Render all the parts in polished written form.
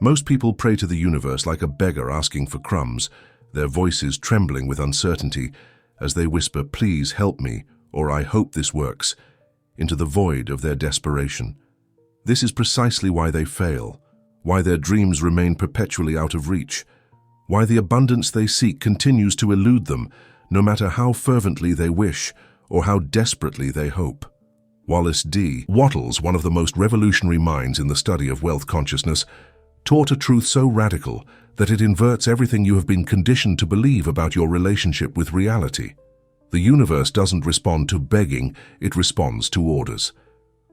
Most people pray to the universe like a beggar asking for crumbs, their voices trembling with uncertainty as they whisper, "Please help me," or "I hope this works," into the void of their desperation. This is precisely why they fail, why their dreams remain perpetually out of reach, why the abundance they seek continues to elude them, no matter how fervently they wish or how desperately they hope. Wallace D. Wattles, one of the most revolutionary minds in the study of wealth consciousness, taught a truth so radical that it inverts everything you have been conditioned to believe about your relationship with reality. The universe doesn't respond to begging, it responds to orders.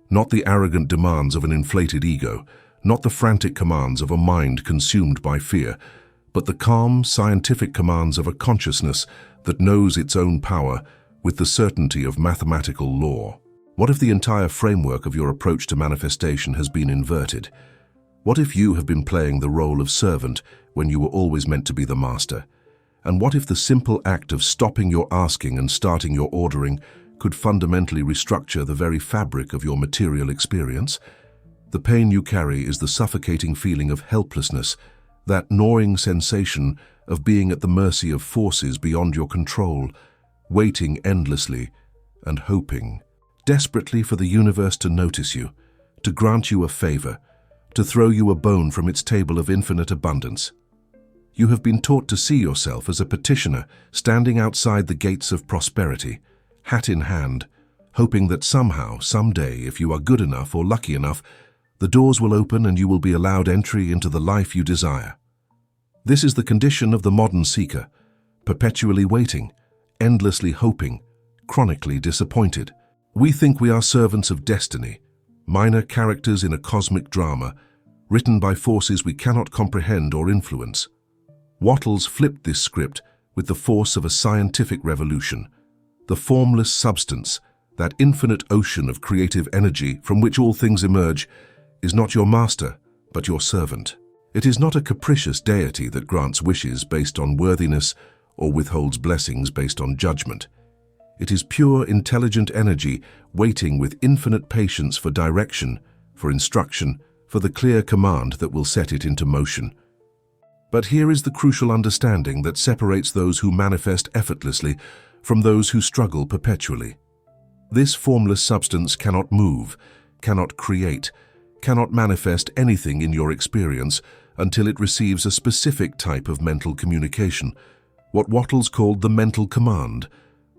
Not the arrogant demands of an inflated ego, not the frantic commands of a mind consumed by fear, but the calm, scientific commands of a consciousness that knows its own power with the certainty of mathematical law. What if the entire framework of your approach to manifestation has been inverted? What if you have been playing the role of servant when you were always meant to be the master? And what if the simple act of stopping your asking and starting your ordering could fundamentally restructure the very fabric of your material experience? The pain you carry is the suffocating feeling of helplessness, that gnawing sensation of being at the mercy of forces beyond your control, waiting endlessly and hoping, desperately for the universe to notice you, to grant you a favor, to throw you a bone from its table of infinite abundance. You have been taught to see yourself as a petitioner standing outside the gates of prosperity, hat in hand, hoping that somehow, someday, if you are good enough or lucky enough, the doors will open and you will be allowed entry into the life you desire. This is the condition of the modern seeker, perpetually waiting, endlessly hoping, chronically disappointed. We think we are servants of destiny, minor characters in a cosmic drama, written by forces we cannot comprehend or influence. Wattles flipped this script with the force of a scientific revolution. The formless substance, that infinite ocean of creative energy from which all things emerge, is not your master, but your servant. It is not a capricious deity that grants wishes based on worthiness or withholds blessings based on judgment. It is pure, intelligent energy waiting with infinite patience for direction, for instruction, for the clear command that will set it into motion. But here is the crucial understanding that separates those who manifest effortlessly from those who struggle perpetually. This formless substance cannot move, cannot create, cannot manifest anything in your experience until it receives a specific type of mental communication, what Wattles called the mental command,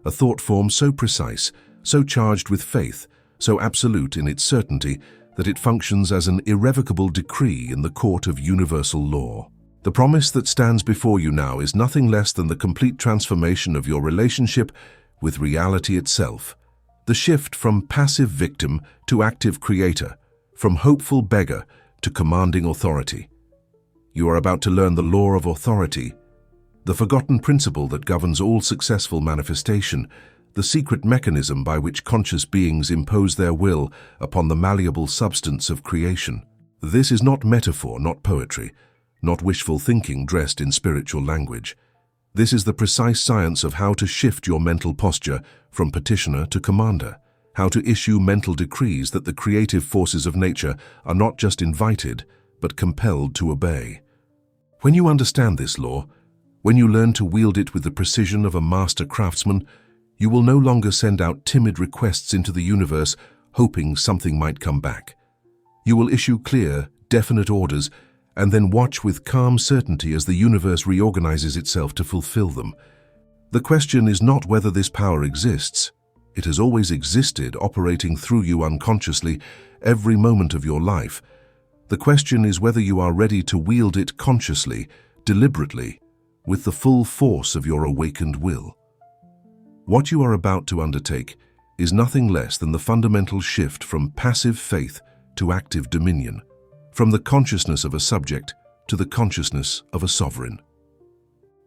a thought form so precise, so charged with faith, so absolute in its certainty that it functions as an irrevocable decree in the court of universal law. The promise that stands before you now is nothing less than the complete transformation of your relationship with reality itself, the shift from passive victim to active creator, from hopeful beggar to commanding authority. You are about to learn the law of authority, the forgotten principle that governs all successful manifestation, the secret mechanism by which conscious beings impose their will upon the malleable substance of creation. This is not metaphor, not poetry, not wishful thinking dressed in spiritual language. This is the precise science of how to shift your mental posture from petitioner to commander, how to issue mental decrees that the creative forces of nature are not just invited, but compelled to obey. When you understand this law, when you learn to wield it with the precision of a master craftsman, you will no longer send out timid requests into the universe hoping something might come back. You will issue clear, definite orders and then watch with calm certainty as the universe reorganizes itself to fulfill them. The question is not whether this power exists. It has always existed, operating through you unconsciously every moment of your life. The question is whether you are ready to wield it consciously, deliberately, with the full force of your awakened will. What you are about to undertake is nothing less than the fundamental shift from passive faith to active dominion, from the consciousness of a subject to the consciousness of a sovereign.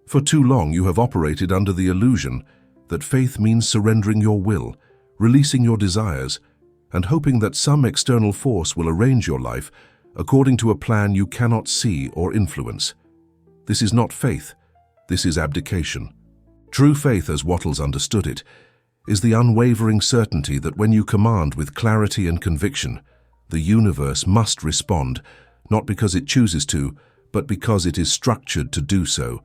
For too long you have operated under the illusion that faith means surrendering your will, releasing your desires, and hoping that some external force will arrange your life according to a plan you cannot see or influence. This is not faith. This is abdication. True faith, as Wattles understood it, is the unwavering certainty that when you command with clarity and conviction, the universe must respond, not because it chooses to, but because it is structured to do so,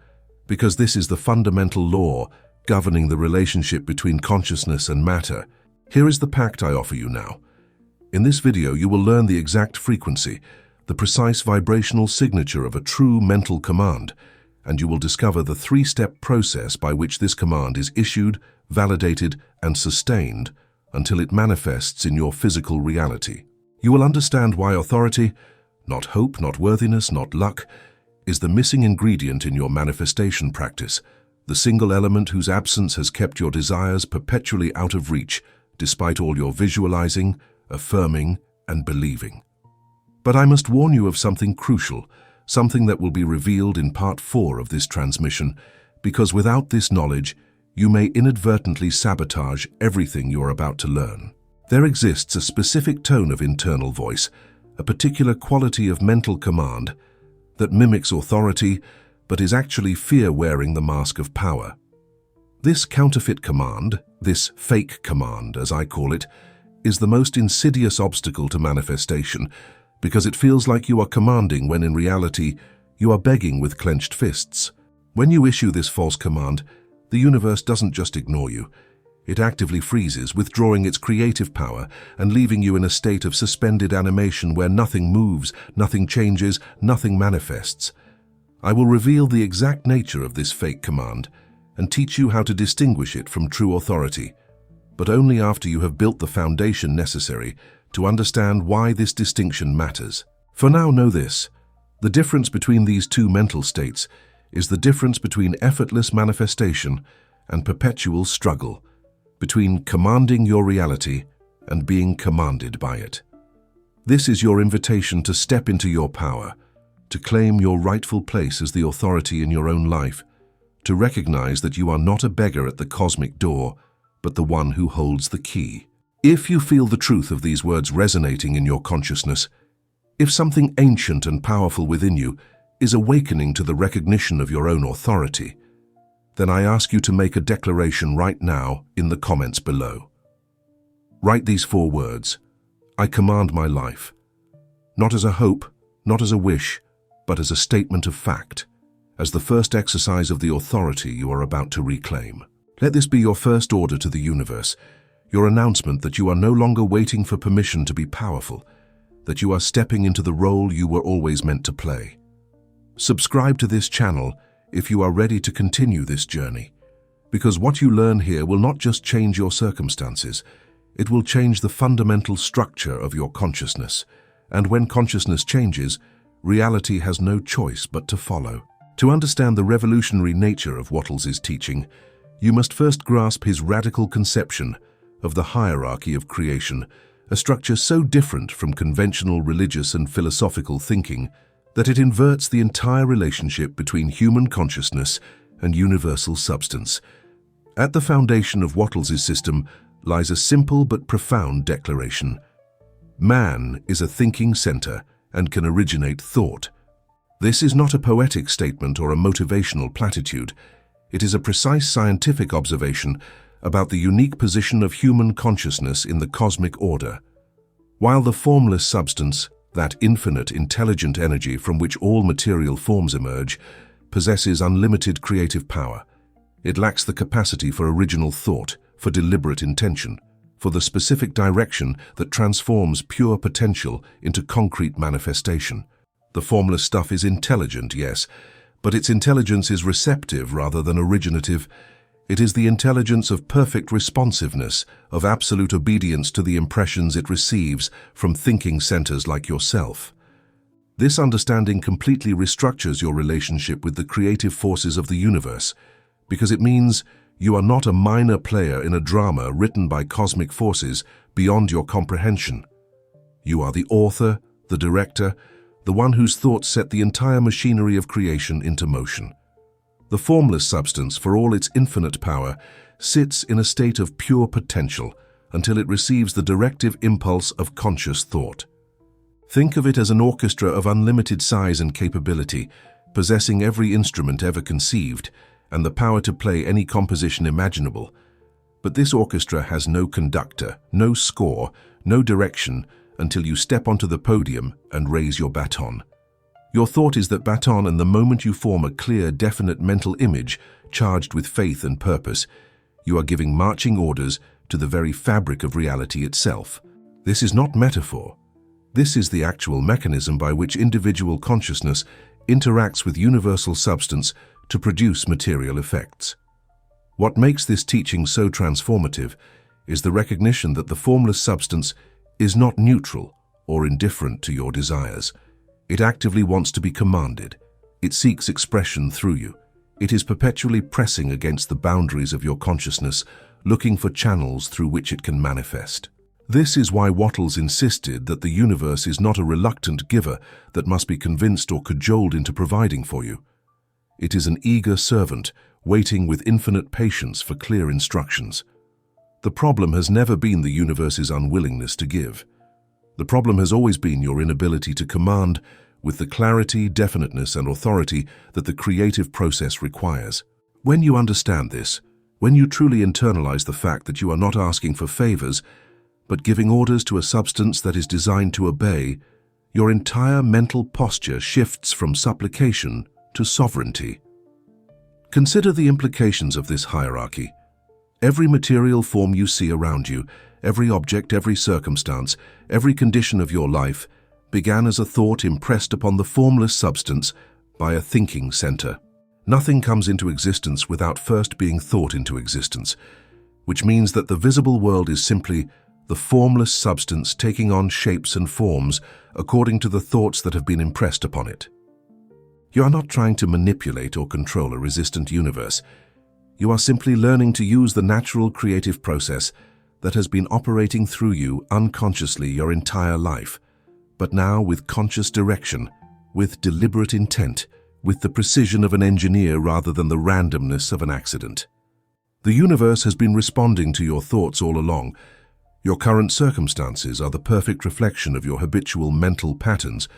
because this is the fundamental law governing the relationship between consciousness and matter. Here is the pact I offer you now. In this video, you will learn the exact frequency, the precise vibrational signature of a true mental command, and you will discover the three-step process by which this command is issued, validated, and sustained until it manifests in your physical reality. You will understand why authority, not hope, not worthiness, not luck, is the missing ingredient in your manifestation practice, the single element whose absence has kept your desires perpetually out of reach, despite all your visualizing, affirming, and believing. But I must warn you of something crucial, something that will be revealed in part 4 of this transmission, because without this knowledge, you may inadvertently sabotage everything you are about to learn. There exists a specific tone of internal voice, a particular quality of mental command that mimics authority, but is actually fear wearing the mask of power. This counterfeit command, this fake command as I call it, is the most insidious obstacle to manifestation, because it feels like you are commanding when in reality you are begging with clenched fists. When you issue this false command, the universe doesn't just ignore you. It actively freezes, withdrawing its creative power and leaving you in a state of suspended animation where nothing moves, nothing changes, nothing manifests. I will reveal the exact nature of this fake command and teach you how to distinguish it from true authority, but only after you have built the foundation necessary to understand why this distinction matters. For now, know this: the difference between these two mental states is the difference between effortless manifestation and perpetual struggle, between commanding your reality and being commanded by it. This is your invitation to step into your power, to claim your rightful place as the authority in your own life, to recognize that you are not a beggar at the cosmic door, but the one who holds the key. If you feel the truth of these words resonating in your consciousness, if something ancient and powerful within you is awakening to the recognition of your own authority, then I ask you to make a declaration right now in the comments below. Write these 4 words: I command my life, not as a hope, not as a wish, but as a statement of fact, as the first exercise of the authority you are about to reclaim. Let this be your first order to the universe, your announcement that you are no longer waiting for permission to be powerful, that you are stepping into the role you were always meant to play. Subscribe to this channel if you are ready to continue this journey, because what you learn here will not just change your circumstances, it will change the fundamental structure of your consciousness. And when consciousness changes, reality has no choice but to follow. To understand the revolutionary nature of Wattles' teaching, you must first grasp his radical conception of the hierarchy of creation, a structure so different from conventional religious and philosophical thinking that it inverts the entire relationship between human consciousness and universal substance. At the foundation of Wattles' system lies a simple but profound declaration. Man is a thinking center and can originate thought. This is not a poetic statement or a motivational platitude. It is a precise scientific observation about the unique position of human consciousness in the cosmic order. While the formless substance, that infinite intelligent energy from which all material forms emerge, possesses unlimited creative power, it lacks the capacity for original thought, for deliberate intention, for the specific direction that transforms pure potential into concrete manifestation. The formless stuff is intelligent, yes, but its intelligence is receptive rather than originative. It is the intelligence of perfect responsiveness, of absolute obedience to the impressions it receives from thinking centers like yourself. This understanding completely restructures your relationship with the creative forces of the universe, because it means you are not a minor player in a drama written by cosmic forces beyond your comprehension. You are the author, the director, the one whose thoughts set the entire machinery of creation into motion. The formless substance, for all its infinite power, sits in a state of pure potential until it receives the directive impulse of conscious thought. Think of it as an orchestra of unlimited size and capability, possessing every instrument ever conceived and the power to play any composition imaginable. But this orchestra has no conductor, no score, no direction until you step onto the podium and raise your baton. Your thought is that baton, and the moment you form a clear, definite mental image charged with faith and purpose, you are giving marching orders to the very fabric of reality itself. This is not metaphor. This is the actual mechanism by which individual consciousness interacts with universal substance to produce material effects. What makes this teaching so transformative is the recognition that the formless substance is not neutral or indifferent to your desires. It actively wants to be commanded. It seeks expression through you. It is perpetually pressing against the boundaries of your consciousness, looking for channels through which it can manifest. This is why Wattles insisted that the universe is not a reluctant giver that must be convinced or cajoled into providing for you. It is an eager servant, waiting with infinite patience for clear instructions. The problem has never been the universe's unwillingness to give. The problem has always been your inability to command with the clarity, definiteness, and authority that the creative process requires. When you understand this, when you truly internalize the fact that you are not asking for favors, but giving orders to a substance that is designed to obey, your entire mental posture shifts from supplication to sovereignty. Consider the implications of this hierarchy. Every material form you see around you, every object, every circumstance, every condition of your life, began as a thought impressed upon the formless substance by a thinking center. Nothing comes into existence without first being thought into existence, which means that the visible world is simply the formless substance taking on shapes and forms according to the thoughts that have been impressed upon it. You are not trying to manipulate or control a resistant universe. You are simply learning to use the natural creative process that has been operating through you unconsciously your entire life, but now with conscious direction, with deliberate intent, with the precision of an engineer rather than the randomness of an accident. The universe has been responding to your thoughts all along. Your current circumstances are the perfect reflection of your habitual mental patterns,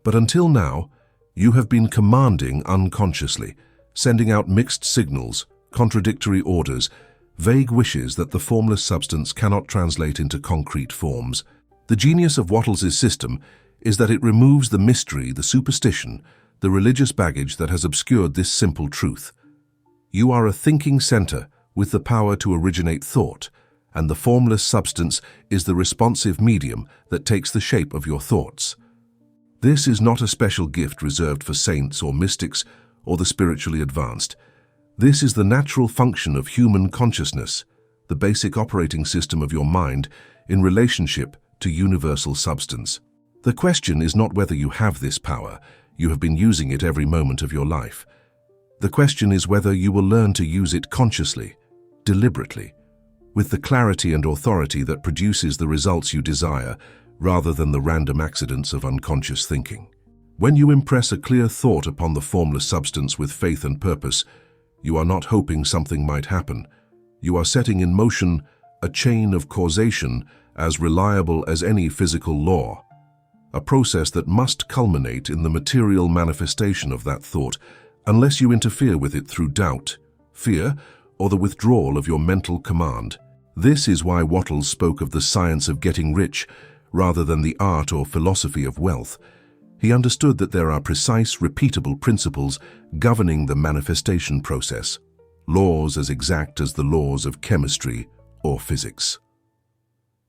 but until now, you have been commanding unconsciously, sending out mixed signals, contradictory orders, vague wishes that the formless substance cannot translate into concrete forms. The genius of Wattles' system is that it removes the mystery, the superstition, the religious baggage that has obscured this simple truth. You are a thinking center with the power to originate thought, and the formless substance is the responsive medium that takes the shape of your thoughts. This is not a special gift reserved for saints or mystics or the spiritually advanced. This is the natural function of human consciousness, the basic operating system of your mind in relationship to universal substance. The question is not whether you have this power. You have been using it every moment of your life. The question is whether you will learn to use it consciously, deliberately, with the clarity and authority that produces the results you desire, rather than the random accidents of unconscious thinking. When you impress a clear thought upon the formless substance with faith and purpose, you are not hoping something might happen. You are setting in motion a chain of causation as reliable as any physical law, a process that must culminate in the material manifestation of that thought unless you interfere with it through doubt, fear, or the withdrawal of your mental command. This is why Wattles spoke of the science of getting rich rather than the art or philosophy of wealth. He understood that there are precise, repeatable principles governing the manifestation process, laws as exact as the laws of chemistry or physics.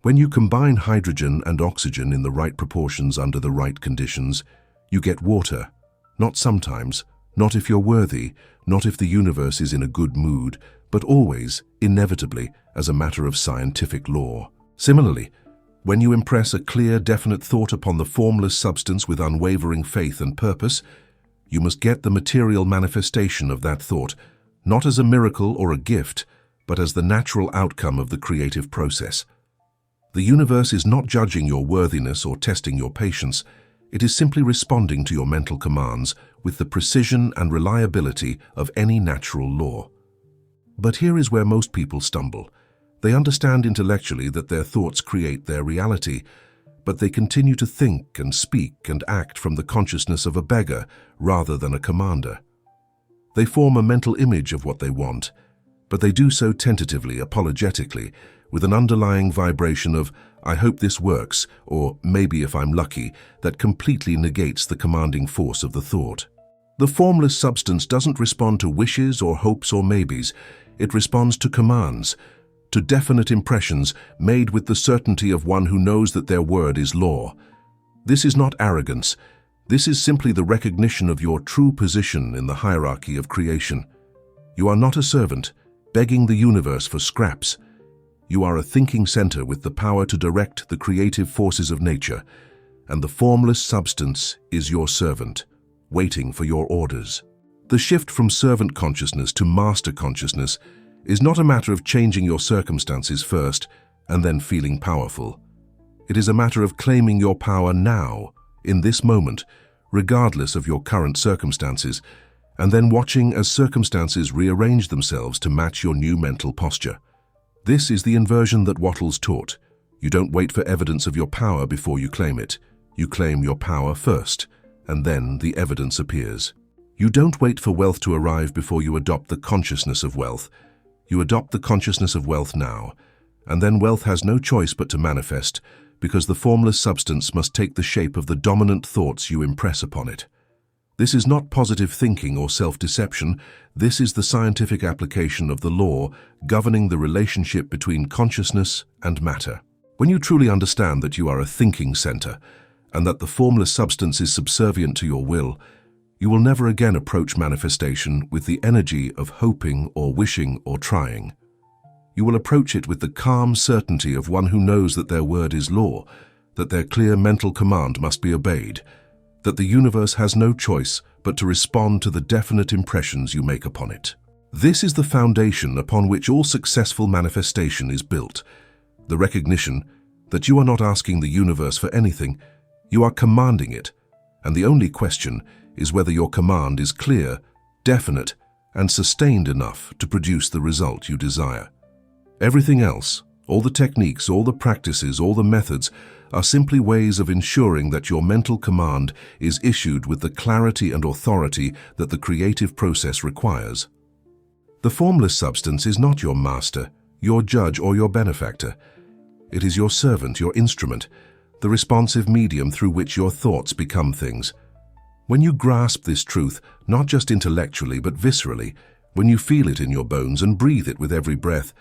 When you combine hydrogen and oxygen in the right proportions under the right conditions, you get water, not sometimes, not if you're worthy, not if the universe is in a good mood, but always, inevitably, as a matter of scientific law. Similarly, when you impress a clear, definite thought upon the formless substance with unwavering faith and purpose, you must get the material manifestation of that thought, not as a miracle or a gift, but as the natural outcome of the creative process. The universe is not judging your worthiness or testing your patience. It is simply responding to your mental commands with the precision and reliability of any natural law. But here is where most people stumble. They understand intellectually that their thoughts create their reality, but they continue to think and speak and act from the consciousness of a beggar rather than a commander. They form a mental image of what they want, but they do so tentatively, apologetically, with an underlying vibration of, I hope this works, or maybe if I'm lucky, that completely negates the commanding force of the thought. The formless substance doesn't respond to wishes or hopes or maybes. It responds to commands, to definite impressions made with the certainty of one who knows that their word is law. This is not arrogance. This is simply the recognition of your true position in the hierarchy of creation. You are not a servant, begging the universe for scraps. You are a thinking center with the power to direct the creative forces of nature, and the formless substance is your servant, waiting for your orders. The shift from servant consciousness to master consciousness is not a matter of changing your circumstances first and then feeling powerful. It is a matter of claiming your power now, in this moment, regardless of your current circumstances, and then watching as circumstances rearrange themselves to match your new mental posture. This is the inversion that Wattles taught. You don't wait for evidence of your power before you claim it. You claim your power first, and then the evidence appears. You don't wait for wealth to arrive before you adopt the consciousness of wealth. You adopt the consciousness of wealth now, and then wealth has no choice but to manifest, because the formless substance must take the shape of the dominant thoughts you impress upon it. This is not positive thinking or self-deception. This is the scientific application of the law governing the relationship between consciousness and matter. When you truly understand that you are a thinking center and that the formless substance is subservient to your will, you will never again approach manifestation with the energy of hoping or wishing or trying. You will approach it with the calm certainty of one who knows that their word is law, that their clear mental command must be obeyed, that the universe has no choice but to respond to the definite impressions you make upon it. This is the foundation upon which all successful manifestation is built, the recognition that you are not asking the universe for anything, you are commanding it, and the only question is whether your command is clear, definite, and sustained enough to produce the result you desire. Everything else, all the techniques, all the practices, all the methods, are simply ways of ensuring that your mental command is issued with the clarity and authority that the creative process requires. The formless substance is not your master, your judge, or your benefactor. It is your servant, your instrument, the responsive medium through which your thoughts become things. When you grasp this truth, not just intellectually but viscerally, when you feel it in your bones and breathe it with every breath,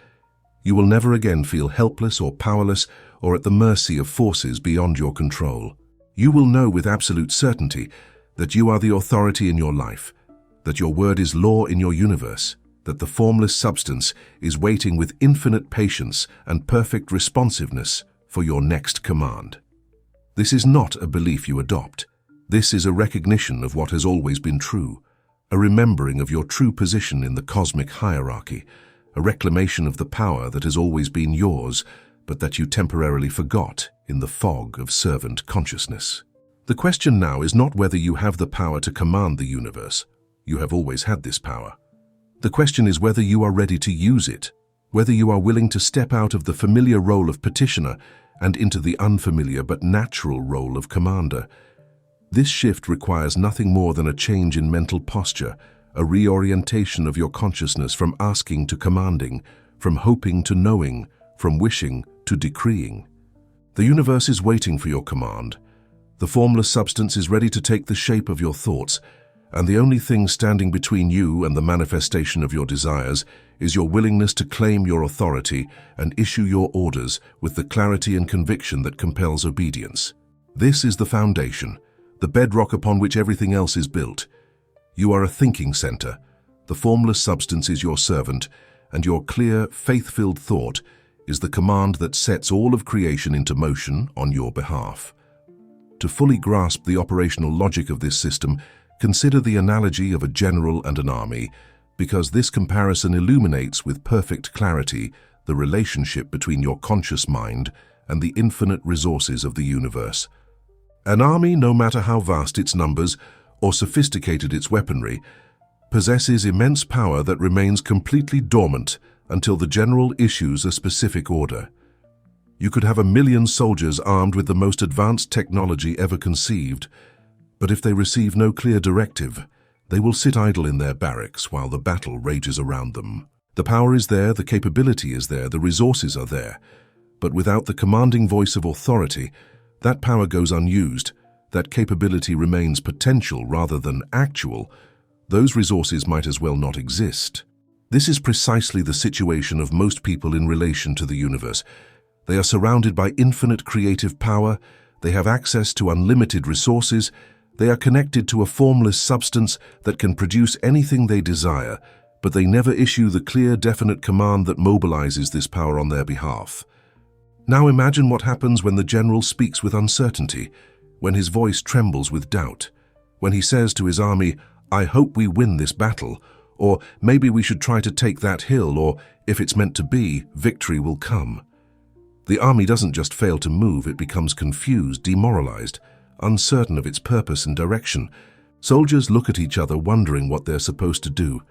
you will never again feel helpless or powerless or at the mercy of forces beyond your control. You will know with absolute certainty that you are the authority in your life, that your word is law in your universe, that the formless substance is waiting with infinite patience and perfect responsiveness for your next command. This is not a belief you adopt. This is a recognition of what has always been true, a remembering of your true position in the cosmic hierarchy, a reclamation of the power that has always been yours, but that you temporarily forgot in the fog of servant consciousness. The question now is not whether you have the power to command the universe. You have always had this power. The question is whether you are ready to use it, whether you are willing to step out of the familiar role of petitioner and into the unfamiliar but natural role of commander. This shift requires nothing more than a change in mental posture, a reorientation of your consciousness from asking to commanding, from hoping to knowing, from wishing to decreeing. The universe is waiting for your command. The formless substance is ready to take the shape of your thoughts, and the only thing standing between you and the manifestation of your desires is your willingness to claim your authority and issue your orders with the clarity and conviction that compels obedience. This is the foundation, the bedrock upon which everything else is built. You are a thinking center. The formless substance is your servant, and your clear, faith-filled thought is the command that sets all of creation into motion on your behalf. To fully grasp the operational logic of this system, consider the analogy of a general and an army, because this comparison illuminates with perfect clarity the relationship between your conscious mind and the infinite resources of the universe. An army, no matter how vast its numbers or sophisticated its weaponry, possesses immense power that remains completely dormant until the general issues a specific order. You could have 1,000,000 soldiers armed with the most advanced technology ever conceived, but if they receive no clear directive, they will sit idle in their barracks while the battle rages around them. The power is there, the capability is there, the resources are there, But without the commanding voice of authority, that power goes unused, that capability remains potential rather than actual. Those resources might as well not exist. This is precisely the situation of most people in relation to the universe. They are surrounded by infinite creative power, they have access to unlimited resources, they are connected to a formless substance that can produce anything they desire, but they never issue the clear, definite command that mobilizes this power on their behalf. Now imagine what happens when the general speaks with uncertainty, when his voice trembles with doubt, when he says to his army, "I hope we win this battle," or "Maybe we should try to take that hill," or "If it's meant to be, victory will come." The army doesn't just fail to move, it becomes confused, demoralized, uncertain of its purpose and direction. Soldiers look at each other wondering what they're supposed to do.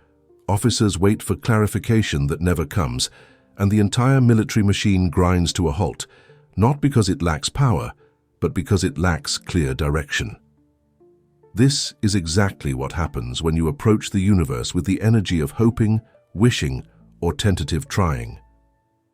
Officers wait for clarification that never comes, and the entire military machine grinds to a halt, not because it lacks power, but because it lacks clear direction. This is exactly what happens when you approach the universe with the energy of hoping, wishing, or tentative trying.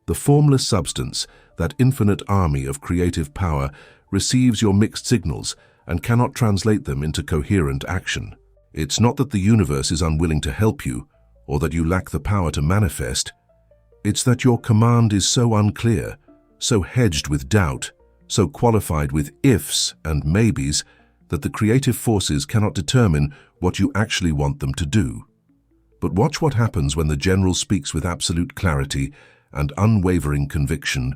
The formless substance, that infinite army of creative power, receives your mixed signals and cannot translate them into coherent action. It's not that the universe is unwilling to help you, or that you lack the power to manifest. It's that your command is so unclear, so hedged with doubt, so qualified with ifs and maybes, that the creative forces cannot determine what you actually want them to do. But watch what happens when the general speaks with absolute clarity and unwavering conviction,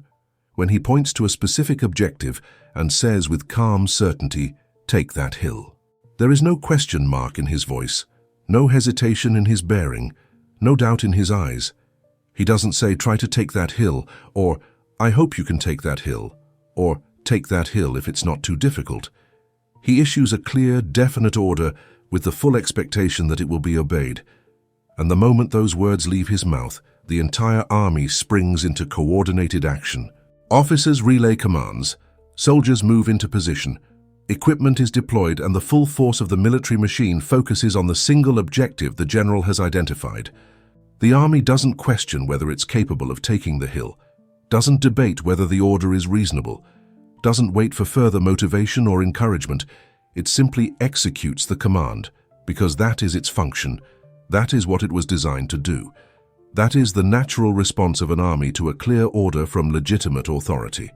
when he points to a specific objective and says with calm certainty, "Take that hill." There is no question mark in his voice, no hesitation in his bearing, no doubt in his eyes. He doesn't say, "Try to take that hill," or "I hope you can take that hill," or "Take that hill if it's not too difficult." He issues a clear, definite order with the full expectation that it will be obeyed. And the moment those words leave his mouth, the entire army springs into coordinated action. Officers relay commands, soldiers move into position, equipment is deployed, and the full force of the military machine focuses on the single objective the general has identified. The army doesn't question whether it's capable of taking the hill, doesn't debate whether the order is reasonable, doesn't wait for further motivation or encouragement. It simply executes the command, because that is its function, that is what it was designed to do. That is the natural response of an army to a clear order from legitimate authority.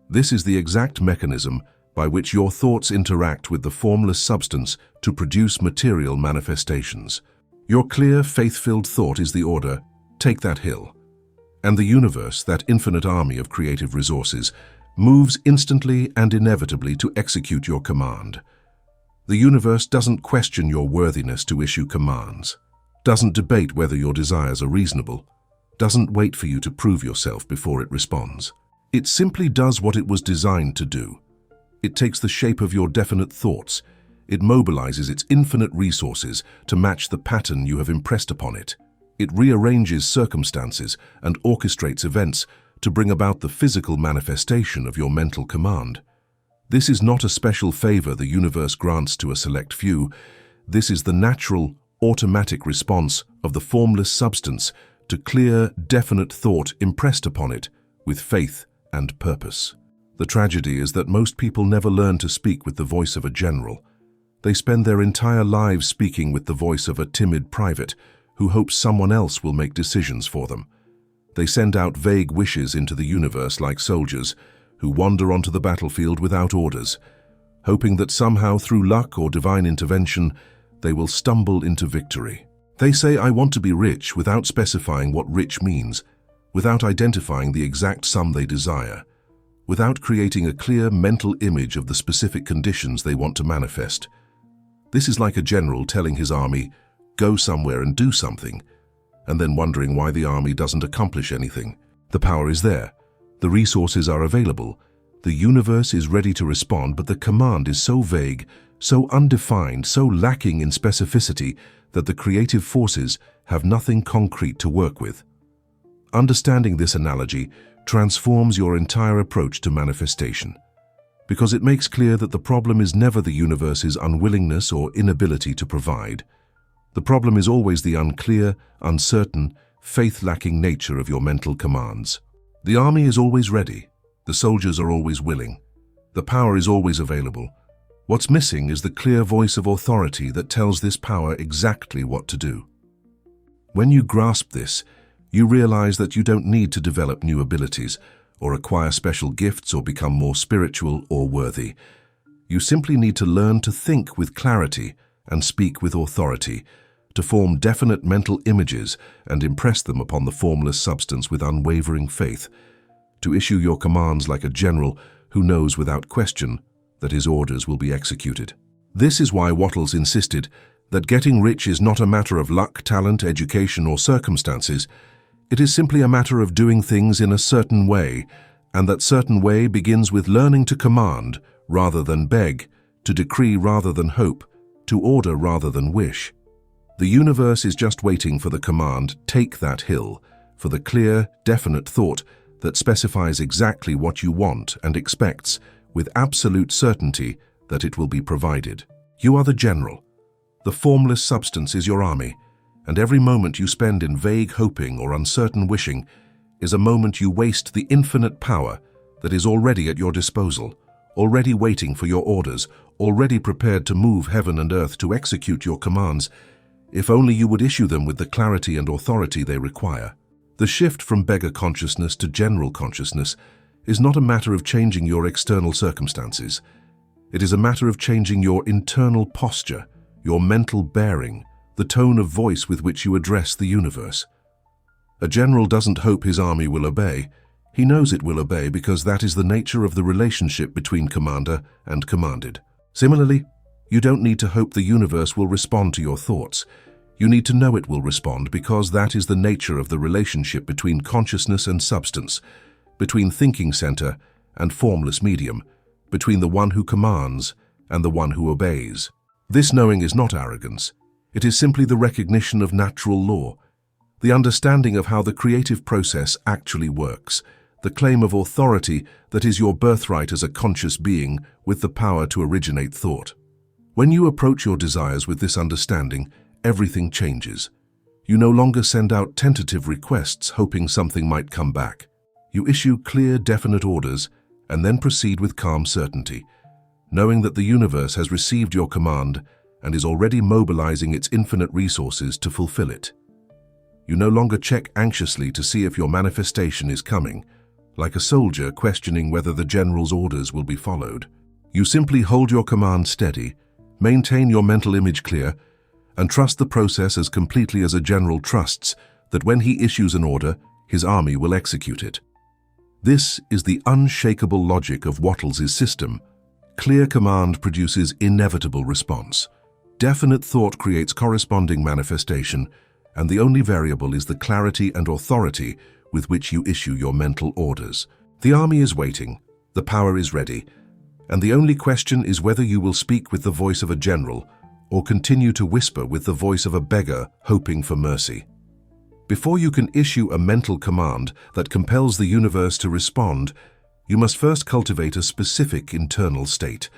This is the exact mechanism by which your thoughts interact with the formless substance to produce material manifestations. Your clear, faith-filled thought is the order, "Take that hill." And the universe, that infinite army of creative resources, moves instantly and inevitably to execute your command. The universe doesn't question your worthiness to issue commands, doesn't debate whether your desires are reasonable, doesn't wait for you to prove yourself before it responds. It simply does what it was designed to do. It takes the shape of your definite thoughts. It mobilizes its infinite resources to match the pattern you have impressed upon it. It rearranges circumstances and orchestrates events to bring about the physical manifestation of your mental command. This is not a special favor the universe grants to a select few. This is the natural, automatic response of the formless substance to clear, definite thought impressed upon it with faith and purpose. The tragedy is that most people never learn to speak with the voice of a general. They spend their entire lives speaking with the voice of a timid private who hopes someone else will make decisions for them. They send out vague wishes into the universe like soldiers who wander onto the battlefield without orders, hoping that somehow through luck or divine intervention, they will stumble into victory. They say, "I want to be rich," without specifying what rich means, without identifying the exact sum they desire, without creating a clear mental image of the specific conditions they want to manifest. This is like a general telling his army, "Go somewhere and do something," and then wondering why the army doesn't accomplish anything. The power is there, the resources are available, the universe is ready to respond, but the command is so vague, so undefined, so lacking in specificity that the creative forces have nothing concrete to work with. Understanding this analogy transforms your entire approach to manifestation, because it makes clear that the problem is never the universe's unwillingness or inability to provide. The problem is always the unclear, uncertain, faith-lacking nature of your mental commands. The army is always ready. The soldiers are always willing. The power is always available. What's missing is the clear voice of authority that tells this power exactly what to do. When you grasp this, you realize that you don't need to develop new abilities or acquire special gifts or become more spiritual or worthy. You simply need to learn to think with clarity and speak with authority, to form definite mental images and impress them upon the formless substance with unwavering faith, to issue your commands like a general who knows without question that his orders will be executed. This is why Wattles insisted that getting rich is not a matter of luck, talent, education, or circumstances. It is simply a matter of doing things in a certain way, and that certain way begins with learning to command rather than beg, to decree rather than hope, to order rather than wish. The universe is just waiting for the command, "Take that hill," for the clear, definite thought that specifies exactly what you want and expects, with absolute certainty that it will be provided. You are the general. The formless substance is your army, and every moment you spend in vague hoping or uncertain wishing is a moment you waste the infinite power that is already at your disposal, already waiting for your orders, already prepared to move heaven and earth to execute your commands, if only you would issue them with the clarity and authority they require. The shift from beggar consciousness to general consciousness is not a matter of changing your external circumstances. It is a matter of changing your internal posture, your mental bearing, the tone of voice with which you address the universe. A general doesn't hope his army will obey. He knows it will obey because that is the nature of the relationship between commander and commanded. Similarly, you don't need to hope the universe will respond to your thoughts. You need to know it will respond because that is the nature of the relationship between consciousness and substance, between thinking center and formless medium, between the one who commands and the one who obeys. This knowing is not arrogance. It is simply the recognition of natural law, the understanding of how the creative process actually works, the claim of authority that is your birthright as a conscious being with the power to originate thought. When you approach your desires with this understanding, everything changes. You no longer send out tentative requests hoping something might come back. You issue clear, definite orders and then proceed with calm certainty, knowing that the universe has received your command and is already mobilizing its infinite resources to fulfill it. You no longer check anxiously to see if your manifestation is coming, like a soldier questioning whether the general's orders will be followed. You simply hold your command steady, maintain your mental image clear, and trust the process as completely as a general trusts that when he issues an order, his army will execute it. This is the unshakable logic of Wattles' system. Clear command produces inevitable response. Definite thought creates corresponding manifestation, and the only variable is the clarity and authority with which you issue your mental orders. The army is waiting, the power is ready, and the only question is whether you will speak with the voice of a general or continue to whisper with the voice of a beggar hoping for mercy. Before you can issue a mental command that compels the universe to respond, you must first cultivate a specific internal state,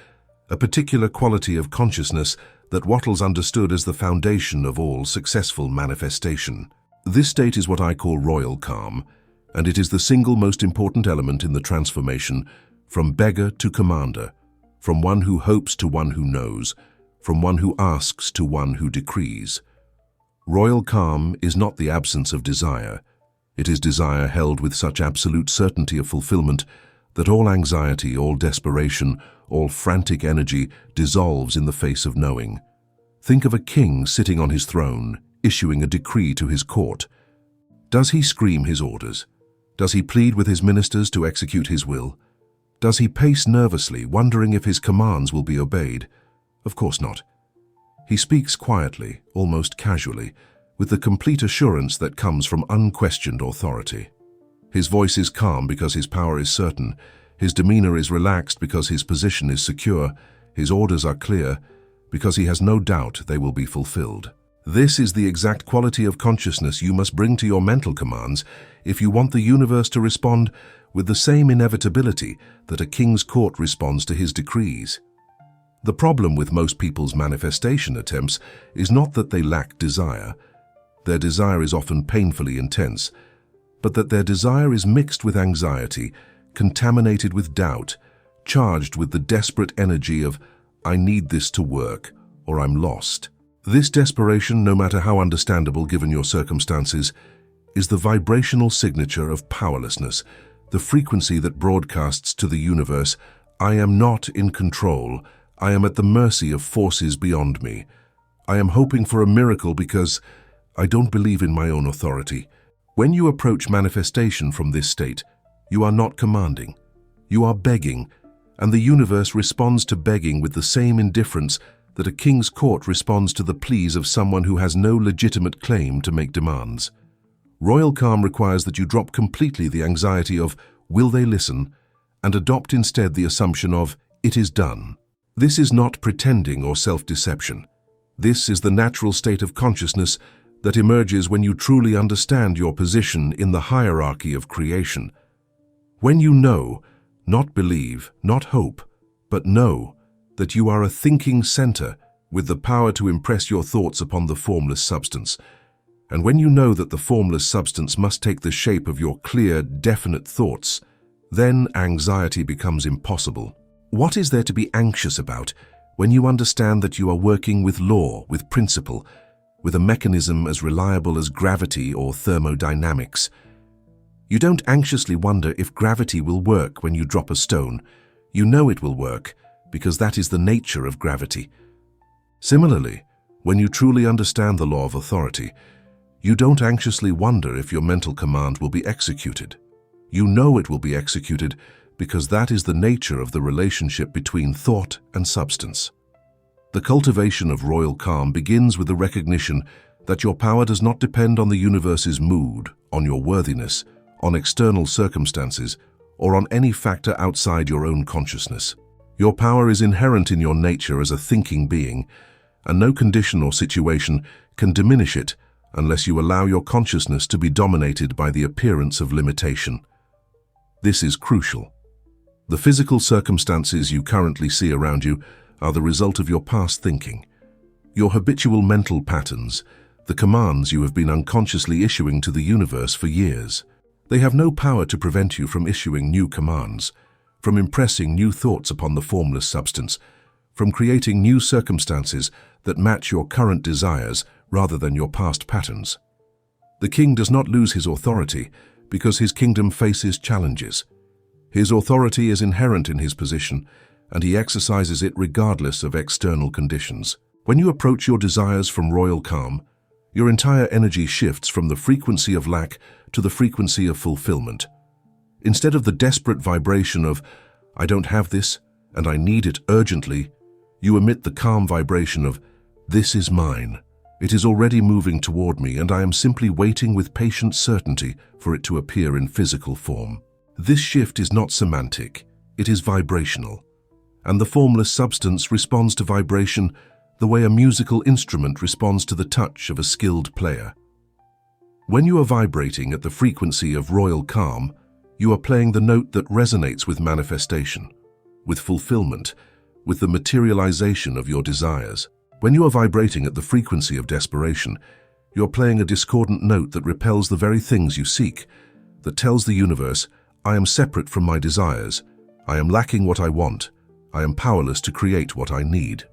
a particular quality of consciousness that Wattles understood as the foundation of all successful manifestation. This state is what I call royal calm, and it is the single most important element in the transformation from beggar to commander, from one who hopes to one who knows, from one who asks to one who decrees. Royal calm is not the absence of desire. It is desire held with such absolute certainty of fulfillment that all anxiety, all desperation, all frantic energy dissolves in the face of knowing. Think of a king sitting on his throne, issuing a decree to his court. Does he scream his orders? Does he plead with his ministers to execute his will? Does he pace nervously, wondering if his commands will be obeyed? Of course not. He speaks quietly, almost casually, with the complete assurance that comes from unquestioned authority. His voice is calm because his power is certain. His demeanor is relaxed because his position is secure. His orders are clear because he has no doubt they will be fulfilled. This is the exact quality of consciousness you must bring to your mental commands if you want the universe to respond with the same inevitability that a king's court responds to his decrees. The problem with most people's manifestation attempts is not that they lack desire. Their desire is often painfully intense, but that their desire is mixed with anxiety, contaminated with doubt, charged with the desperate energy of, "I need this to work," or "I'm lost." This desperation, no matter how understandable given your circumstances, is the vibrational signature of powerlessness, the frequency that broadcasts to the universe, "I am not in control. I am at the mercy of forces beyond me. I am hoping for a miracle because I don't believe in my own authority." When you approach manifestation from this state, you are not commanding. You are begging, and the universe responds to begging with the same indifference that a king's court responds to the pleas of someone who has no legitimate claim to make demands. Royal calm requires that you drop completely the anxiety of, "Will they listen?" and adopt instead the assumption of, "It is done." This is not pretending or self-deception. This is the natural state of consciousness that emerges when you truly understand your position in the hierarchy of creation. When you know, not believe, not hope, but know that you are a thinking center with the power to impress your thoughts upon the formless substance. And when you know that the formless substance must take the shape of your clear, definite thoughts, then anxiety becomes impossible. What is there to be anxious about when you understand that you are working with law, with principle, with a mechanism as reliable as gravity or thermodynamics? You don't anxiously wonder if gravity will work when you drop a stone. You know it will work, because that is the nature of gravity. Similarly, when you truly understand the law of authority, you don't anxiously wonder if your mental command will be executed. You know it will be executed because that is the nature of the relationship between thought and substance. The cultivation of royal calm begins with the recognition that your power does not depend on the universe's mood, on your worthiness, on external circumstances, or on any factor outside your own consciousness. Your power is inherent in your nature as a thinking being, and no condition or situation can diminish it unless you allow your consciousness to be dominated by the appearance of limitation. This is crucial. The physical circumstances you currently see around you are the result of your past thinking. Your habitual mental patterns, the commands you have been unconsciously issuing to the universe for years. They have no power to prevent you from issuing new commands, from impressing new thoughts upon the formless substance, from creating new circumstances that match your current desires rather than your past patterns. The king does not lose his authority because his kingdom faces challenges. His authority is inherent in his position, and he exercises it regardless of external conditions. When you approach your desires from royal calm, your entire energy shifts from the frequency of lack to the frequency of fulfillment. Instead of the desperate vibration of, "I don't have this, and I need it urgently," you emit the calm vibration of, "This is mine. It is already moving toward me, and I am simply waiting with patient certainty for it to appear in physical form." This shift is not semantic, it is vibrational. And the formless substance responds to vibration the way a musical instrument responds to the touch of a skilled player. When you are vibrating at the frequency of royal calm, you are playing the note that resonates with manifestation, with fulfillment, with the materialization of your desires. When you are vibrating at the frequency of desperation, you are playing a discordant note that repels the very things you seek, that tells the universe, "I am separate from my desires. I am lacking what I want. I am powerless to create what I need."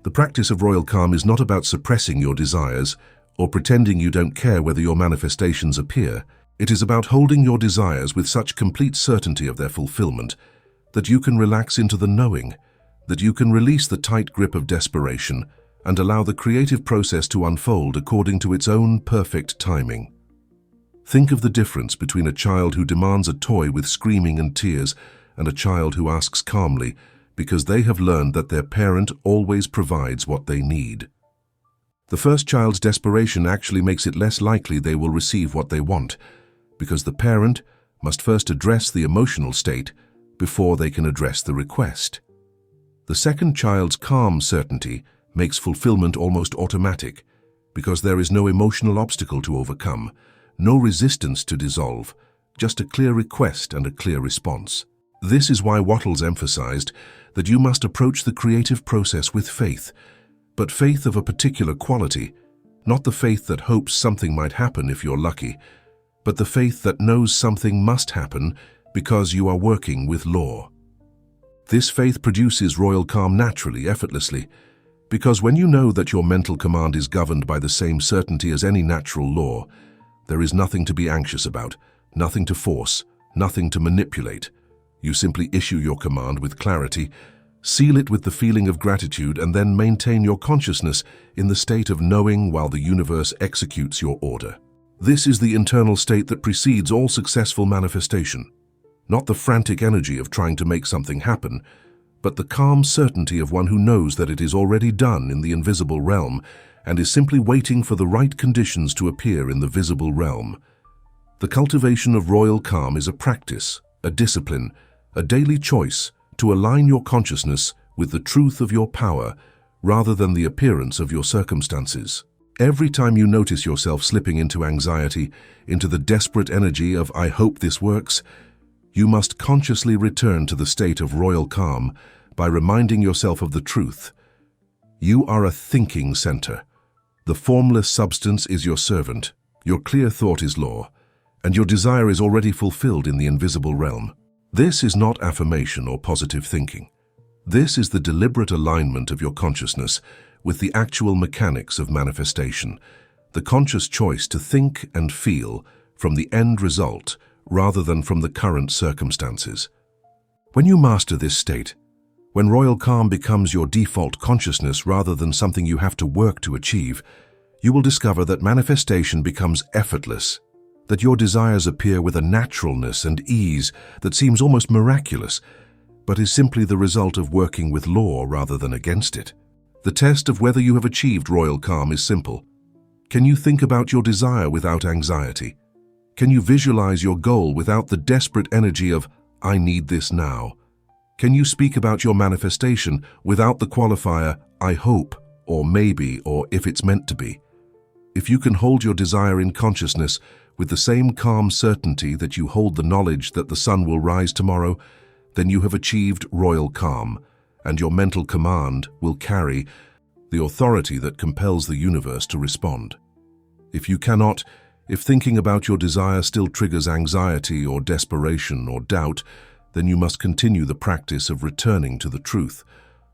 The practice of royal calm is not about suppressing your desires or pretending you don't care whether your manifestations appear. It is about holding your desires with such complete certainty of their fulfillment that you can relax into the knowing, that you can release the tight grip of desperation and allow the creative process to unfold according to its own perfect timing. Think of the difference between a child who demands a toy with screaming and tears and a child who asks calmly because they have learned that their parent always provides what they need. The first child's desperation actually makes it less likely they will receive what they want, because the parent must first address the emotional state before they can address the request. The second child's calm certainty makes fulfillment almost automatic, because there is no emotional obstacle to overcome, no resistance to dissolve, just a clear request and a clear response. This is why Wattles emphasized that you must approach the creative process with faith, but faith of a particular quality, not the faith that hopes something might happen if you're lucky, but the faith that knows something must happen because you are working with law. This faith produces royal calm naturally, effortlessly, because when you know that your mental command is governed by the same certainty as any natural law, there is nothing to be anxious about, nothing to force, nothing to manipulate. You simply issue your command with clarity, seal it with the feeling of gratitude, and then maintain your consciousness in the state of knowing while the universe executes your order. This is the internal state that precedes all successful manifestation. Not the frantic energy of trying to make something happen, but the calm certainty of one who knows that it is already done in the invisible realm and is simply waiting for the right conditions to appear in the visible realm. The cultivation of royal calm is a practice, a discipline, a daily choice to align your consciousness with the truth of your power rather than the appearance of your circumstances. Every time you notice yourself slipping into anxiety, into the desperate energy of "I hope this works," you must consciously return to the state of royal calm by reminding yourself of the truth. You are a thinking center. The formless substance is your servant, your clear thought is law, and your desire is already fulfilled in the invisible realm. This is not affirmation or positive thinking. This is the deliberate alignment of your consciousness with the actual mechanics of manifestation, the conscious choice to think and feel from the end result rather than from the current circumstances. When you master this state, when royal calm becomes your default consciousness rather than something you have to work to achieve, you will discover that manifestation becomes effortless, that your desires appear with a naturalness and ease that seems almost miraculous, but is simply the result of working with law rather than against it. The test of whether you have achieved royal calm is simple. Can you think about your desire without anxiety? Can you visualize your goal without the desperate energy of "I need this now"? Can you speak about your manifestation without the qualifier "I hope" or "maybe" or "if it's meant to be"? If you can hold your desire in consciousness with the same calm certainty that you hold the knowledge that the sun will rise tomorrow, then you have achieved royal calm, and your mental command will carry the authority that compels the universe to respond. If you cannot, if thinking about your desire still triggers anxiety or desperation or doubt, then you must continue the practice of returning to the truth,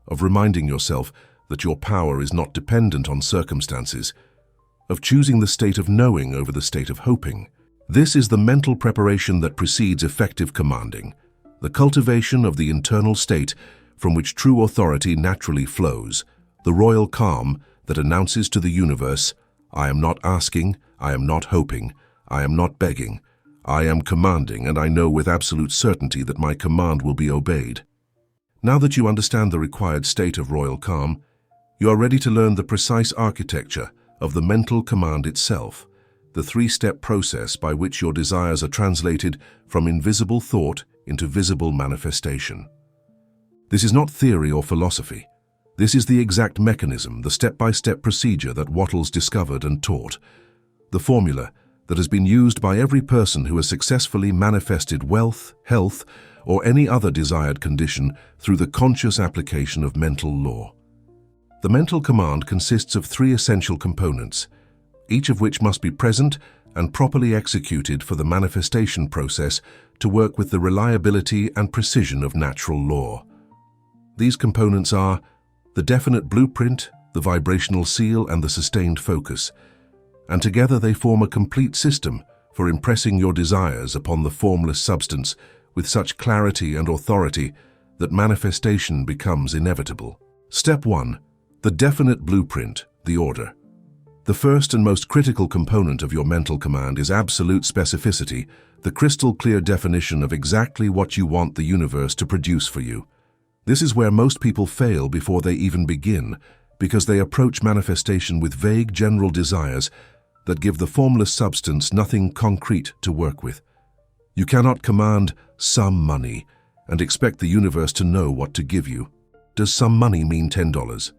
of reminding yourself that your power is not dependent on circumstances, of choosing the state of knowing over the state of hoping. This is the mental preparation that precedes effective commanding, the cultivation of the internal state from which true authority naturally flows, the royal calm that announces to the universe, "I am not asking, I am not hoping, I am not begging, I am commanding, and I know with absolute certainty that my command will be obeyed." Now that you understand the required state of royal calm, you are ready to learn the precise architecture of the mental command itself, the three-step process by which your desires are translated from invisible thought into visible manifestation. This is not theory or philosophy. This is the exact mechanism, the step-by-step procedure that Wattles discovered and taught, the formula that has been used by every person who has successfully manifested wealth, health, or any other desired condition through the conscious application of mental law. The mental command consists of three essential components, each of which must be present and properly executed for the manifestation process to work with the reliability and precision of natural law. These components are the definite blueprint, the vibrational seal, and the sustained focus, and together they form a complete system for impressing your desires upon the formless substance with such clarity and authority that manifestation becomes inevitable. Step 1. The definite blueprint, the order. The first and most critical component of your mental command is absolute specificity, the crystal-clear definition of exactly what you want the universe to produce for you. This is where most people fail before they even begin, because they approach manifestation with vague general desires that give the formless substance nothing concrete to work with. You cannot command some money and expect the universe to know what to give you. Does some money mean $10,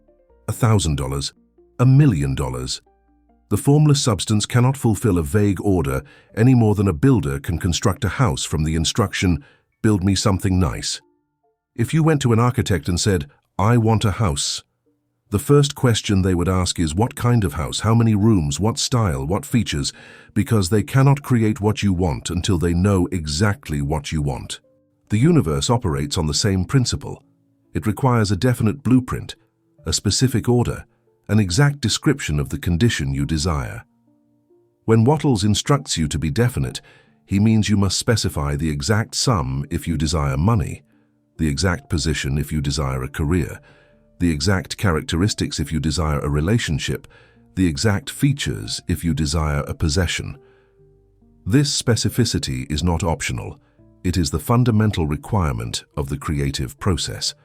$1,000, $1 million? The formless substance cannot fulfill a vague order any more than a builder can construct a house from the instruction, "Build me something nice." If you went to an architect and said, "I want a house," The first question they would ask is what kind of house, how many rooms, what style, what features, because they cannot create what you want until they know exactly what you want. The universe operates on the same principle. It requires a definite blueprint, a specific order, an exact description of the condition you desire. When Wattles instructs you to be definite, he means you must specify the exact sum if you desire money, the exact position if you desire a career, the exact characteristics if you desire a relationship, the exact features if you desire a possession. This specificity is not optional. It is the fundamental requirement of the creative process.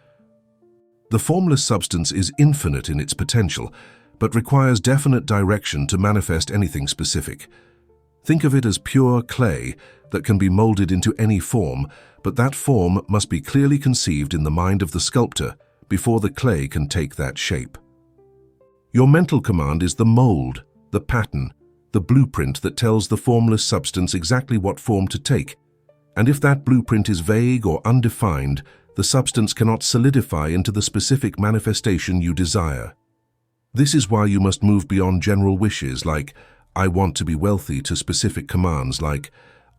The formless substance is infinite in its potential, but requires definite direction to manifest anything specific. Think of it as pure clay that can be molded into any form, but that form must be clearly conceived in the mind of the sculptor before the clay can take that shape. Your mental command is the mold, the pattern, the blueprint that tells the formless substance exactly what form to take. And if that blueprint is vague or undefined, the substance cannot solidify into the specific manifestation you desire. This is why you must move beyond general wishes like, I want to be wealthy, to specific commands like,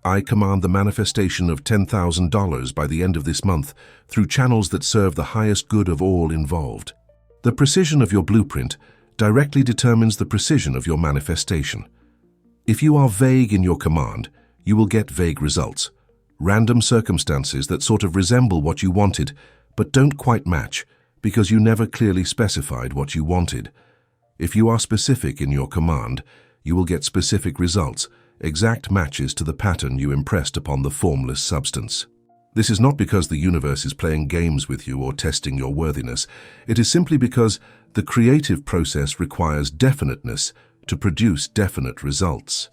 I command the manifestation of $10,000 by the end of this month through channels that serve the highest good of all involved. The precision of your blueprint directly determines the precision of your manifestation. If you are vague in your command, you will get vague results. Random circumstances that sort of resemble what you wanted, but don't quite match because you never clearly specified what you wanted. If you are specific in your command, you will get specific results, exact matches to the pattern you impressed upon the formless substance. This is not because the universe is playing games with you or testing your worthiness. It is simply because the creative process requires definiteness to produce definite results.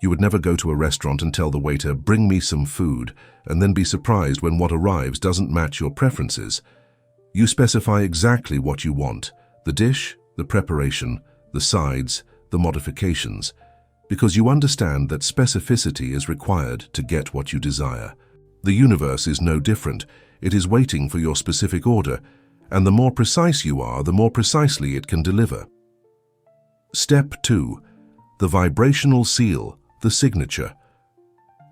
You would never go to a restaurant and tell the waiter, bring me some food, and then be surprised when what arrives doesn't match your preferences. You specify exactly what you want, the dish, the preparation, the sides, the modifications, because you understand that specificity is required to get what you desire. The universe is no different. It is waiting for your specific order, and the more precise you are, the more precisely it can deliver. Step 2. The vibrational seal, the signature.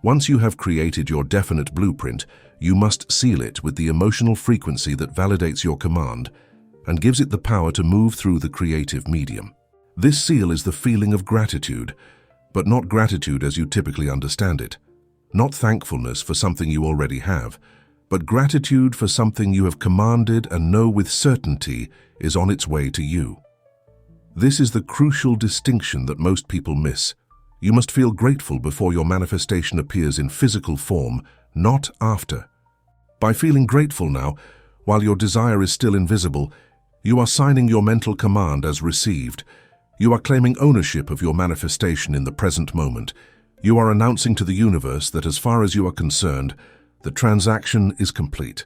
Once you have created your definite blueprint, you must seal it with the emotional frequency that validates your command and gives it the power to move through the creative medium. This seal is the feeling of gratitude, but not gratitude as you typically understand it. Not thankfulness for something you already have, but gratitude for something you have commanded and know with certainty is on its way to you. This is the crucial distinction that most people miss. You must feel grateful before your manifestation appears in physical form, not after. By feeling grateful now, while your desire is still invisible, you are signing your mental command as received. You are claiming ownership of your manifestation in the present moment. You are announcing to the universe that as far as you are concerned, the transaction is complete.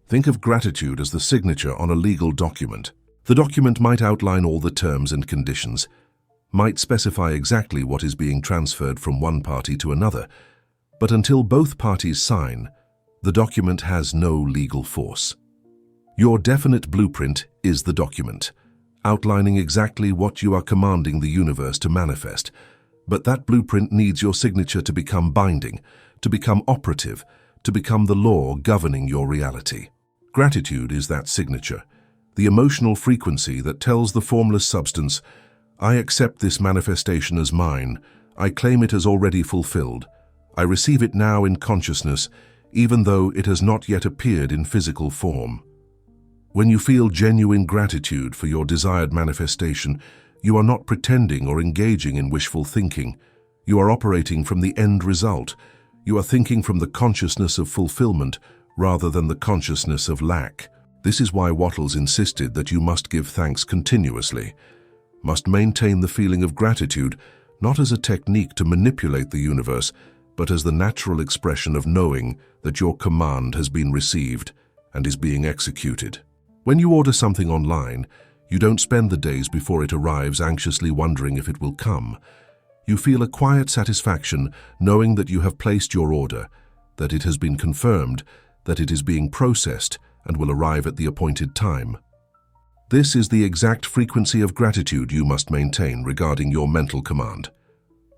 Think of gratitude as the signature on a legal document. The document might outline all the terms and conditions, might specify exactly what is being transferred from one party to another, but until both parties sign, the document has no legal force. Your definite blueprint is the document, outlining exactly what you are commanding the universe to manifest. But that blueprint needs your signature to become binding, to become operative, to become the law governing your reality. Gratitude is that signature, the emotional frequency that tells the formless substance, I accept this manifestation as mine. I claim it as already fulfilled. I receive it now in consciousness, even though it has not yet appeared in physical form. When you feel genuine gratitude for your desired manifestation, you are not pretending or engaging in wishful thinking. You are operating from the end result. You are thinking from the consciousness of fulfillment rather than the consciousness of lack. This is why Wattles insisted that you must give thanks continuously, must maintain the feeling of gratitude, not as a technique to manipulate the universe, but as the natural expression of knowing that your command has been received and is being executed. When you order something online, you don't spend the days before it arrives anxiously wondering if it will come. You feel a quiet satisfaction knowing that you have placed your order, that it has been confirmed, that it is being processed and will arrive at the appointed time. This is the exact frequency of gratitude you must maintain regarding your mental command.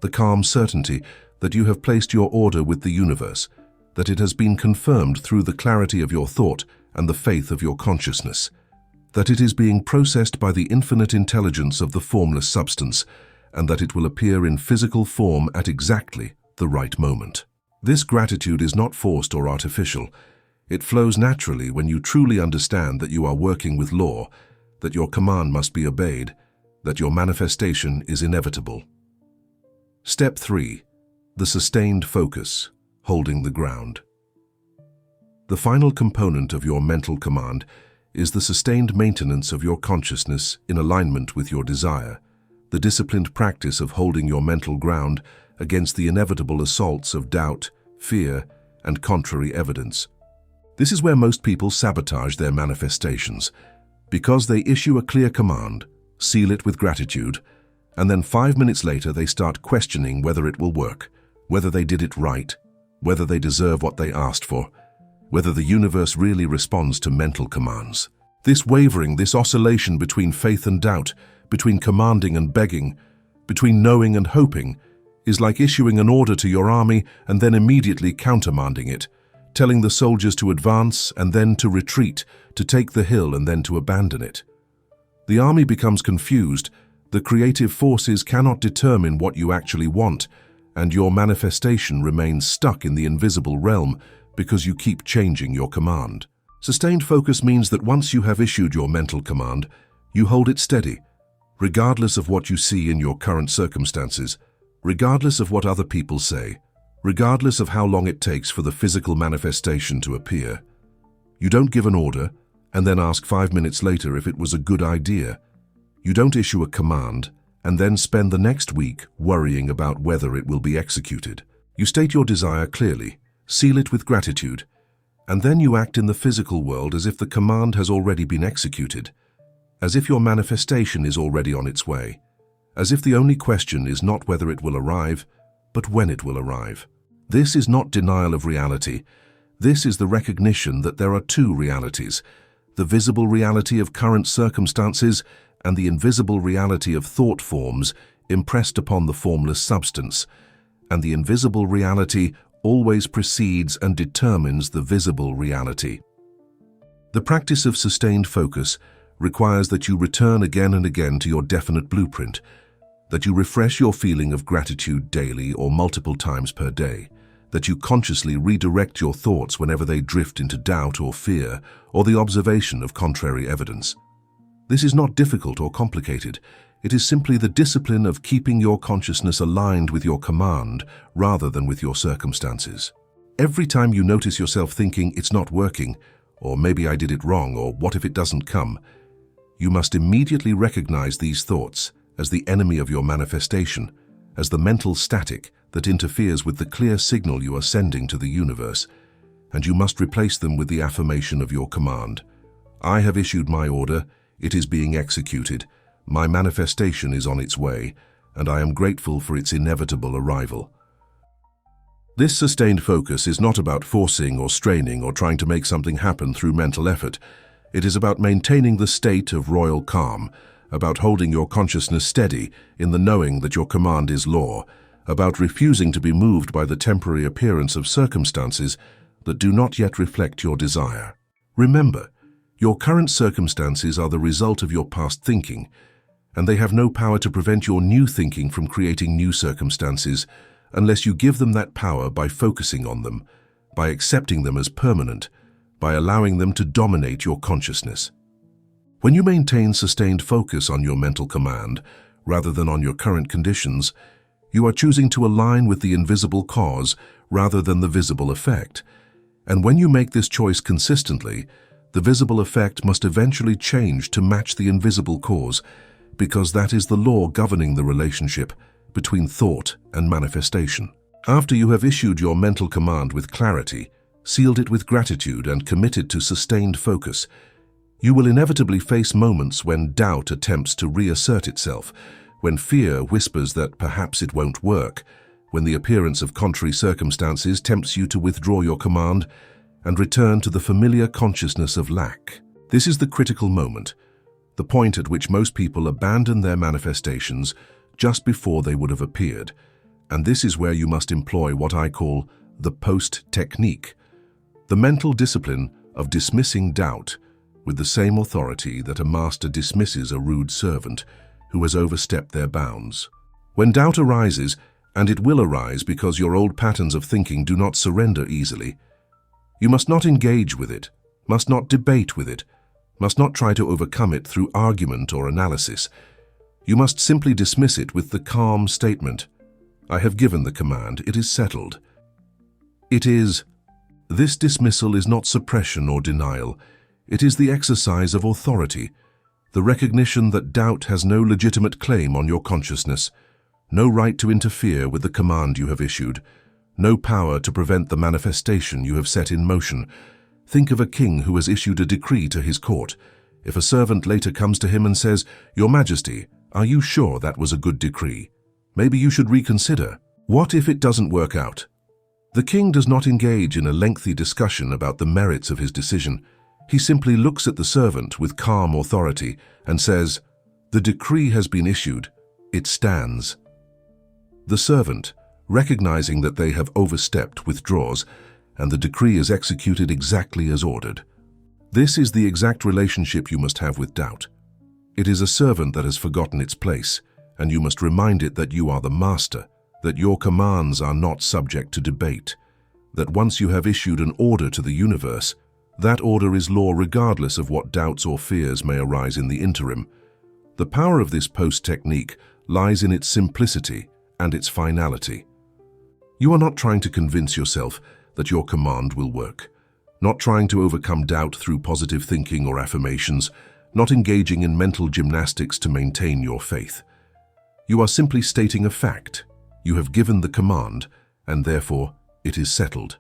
The calm certainty that you have placed your order with the universe, that it has been confirmed through the clarity of your thought and the faith of your consciousness, that it is being processed by the infinite intelligence of the formless substance, and that it will appear in physical form at exactly the right moment. This gratitude is not forced or artificial. It flows naturally when you truly understand that you are working with law, that your command must be obeyed, that your manifestation is inevitable. Step 3. The sustained focus, holding the ground. The final component of your mental command is the sustained maintenance of your consciousness in alignment with your desire, the disciplined practice of holding your mental ground against the inevitable assaults of doubt, fear, and contrary evidence. This is where most people sabotage their manifestations, because they issue a clear command, seal it with gratitude, and then 5 minutes later they start questioning whether it will work, whether they did it right, whether they deserve what they asked for, whether the universe really responds to mental commands. This wavering, this oscillation between faith and doubt, between commanding and begging, between knowing and hoping, is like issuing an order to your army and then immediately countermanding it, telling the soldiers to advance and then to retreat, to take the hill and then to abandon it. The army becomes confused, the creative forces cannot determine what you actually want, and your manifestation remains stuck in the invisible realm because you keep changing your command. Sustained focus means that once you have issued your mental command, you hold it steady, regardless of what you see in your current circumstances, regardless of what other people say, regardless of how long it takes for the physical manifestation to appear. You don't give an order and then ask 5 minutes later if it was a good idea. You don't issue a command and then spend the next week worrying about whether it will be executed. You state your desire clearly, seal it with gratitude, and then you act in the physical world as if the command has already been executed, as if your manifestation is already on its way, as if the only question is not whether it will arrive, but when it will arrive. This is not denial of reality. This is the recognition that there are two realities, the visible reality of current circumstances and the invisible reality of thought forms impressed upon the formless substance, and the invisible reality always precedes and determines the visible reality. The practice of sustained focus requires that you return again and again to your definite blueprint, that you refresh your feeling of gratitude daily or multiple times per day, that you consciously redirect your thoughts whenever they drift into doubt or fear or the observation of contrary evidence. This is not difficult or complicated. It is simply the discipline of keeping your consciousness aligned with your command rather than with your circumstances. Every time you notice yourself thinking it's not working, or maybe I did it wrong, or what if it doesn't come, you must immediately recognize these thoughts as the enemy of your manifestation, as the mental static that interferes with the clear signal you are sending to the universe, and you must replace them with the affirmation of your command. I have issued my order, it is being executed, my manifestation is on its way, and I am grateful for its inevitable arrival. This sustained focus is not about forcing or straining or trying to make something happen through mental effort. It is about maintaining the state of royal calm, about holding your consciousness steady in the knowing that your command is law, about refusing to be moved by the temporary appearance of circumstances that do not yet reflect your desire. Remember, your current circumstances are the result of your past thinking, and they have no power to prevent your new thinking from creating new circumstances unless you give them that power by focusing on them, by accepting them as permanent, by allowing them to dominate your consciousness. When you maintain sustained focus on your mental command, rather than on your current conditions, you are choosing to align with the invisible cause rather than the visible effect. And when you make this choice consistently, the visible effect must eventually change to match the invisible cause, because that is the law governing the relationship between thought and manifestation. After you have issued your mental command with clarity, sealed it with gratitude, and committed to sustained focus, you will inevitably face moments when doubt attempts to reassert itself, when fear whispers that perhaps it won't work, when the appearance of contrary circumstances tempts you to withdraw your command and return to the familiar consciousness of lack. This is the critical moment, the point at which most people abandon their manifestations just before they would have appeared. And this is where you must employ what I call the post technique, the mental discipline of dismissing doubt with the same authority that a master dismisses a rude servant who has overstepped their bounds. When doubt arises, and it will arise because your old patterns of thinking do not surrender easily, you must not engage with it, must not debate with it, must not try to overcome it through argument or analysis. You must simply dismiss it with the calm statement, "I have given the command, it is settled." This dismissal is not suppression or denial. It is the exercise of authority, the recognition that doubt has no legitimate claim on your consciousness, no right to interfere with the command you have issued, no power to prevent the manifestation you have set in motion. Think of a king who has issued a decree to his court. If a servant later comes to him and says, "Your Majesty, are you sure that was a good decree? Maybe you should reconsider. What if it doesn't work out?" The king does not engage in a lengthy discussion about the merits of his decision. He simply looks at the servant with calm authority and says, "The decree has been issued. It stands." The servant, recognizing that they have overstepped, withdraws, and the decree is executed exactly as ordered. This is the exact relationship you must have with doubt. It is a servant that has forgotten its place, and you must remind it that you are the master, that your commands are not subject to debate, that once you have issued an order to the universe, that order is law regardless of what doubts or fears may arise in the interim. The power of this post-technique lies in its simplicity and its finality. You are not trying to convince yourself that your command will work, not trying to overcome doubt through positive thinking or affirmations, not engaging in mental gymnastics to maintain your faith. You are simply stating a fact. You have given the command, and therefore it is settled.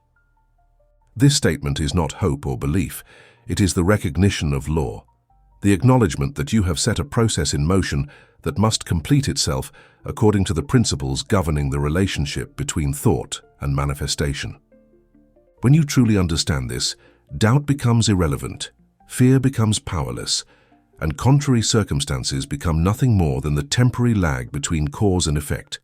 This statement is not hope or belief. It is the recognition of law, the acknowledgement that you have set a process in motion that must complete itself according to the principles governing the relationship between thought and manifestation. When you truly understand this, doubt becomes irrelevant, fear becomes powerless, and contrary circumstances become nothing more than the temporary lag between cause and effect,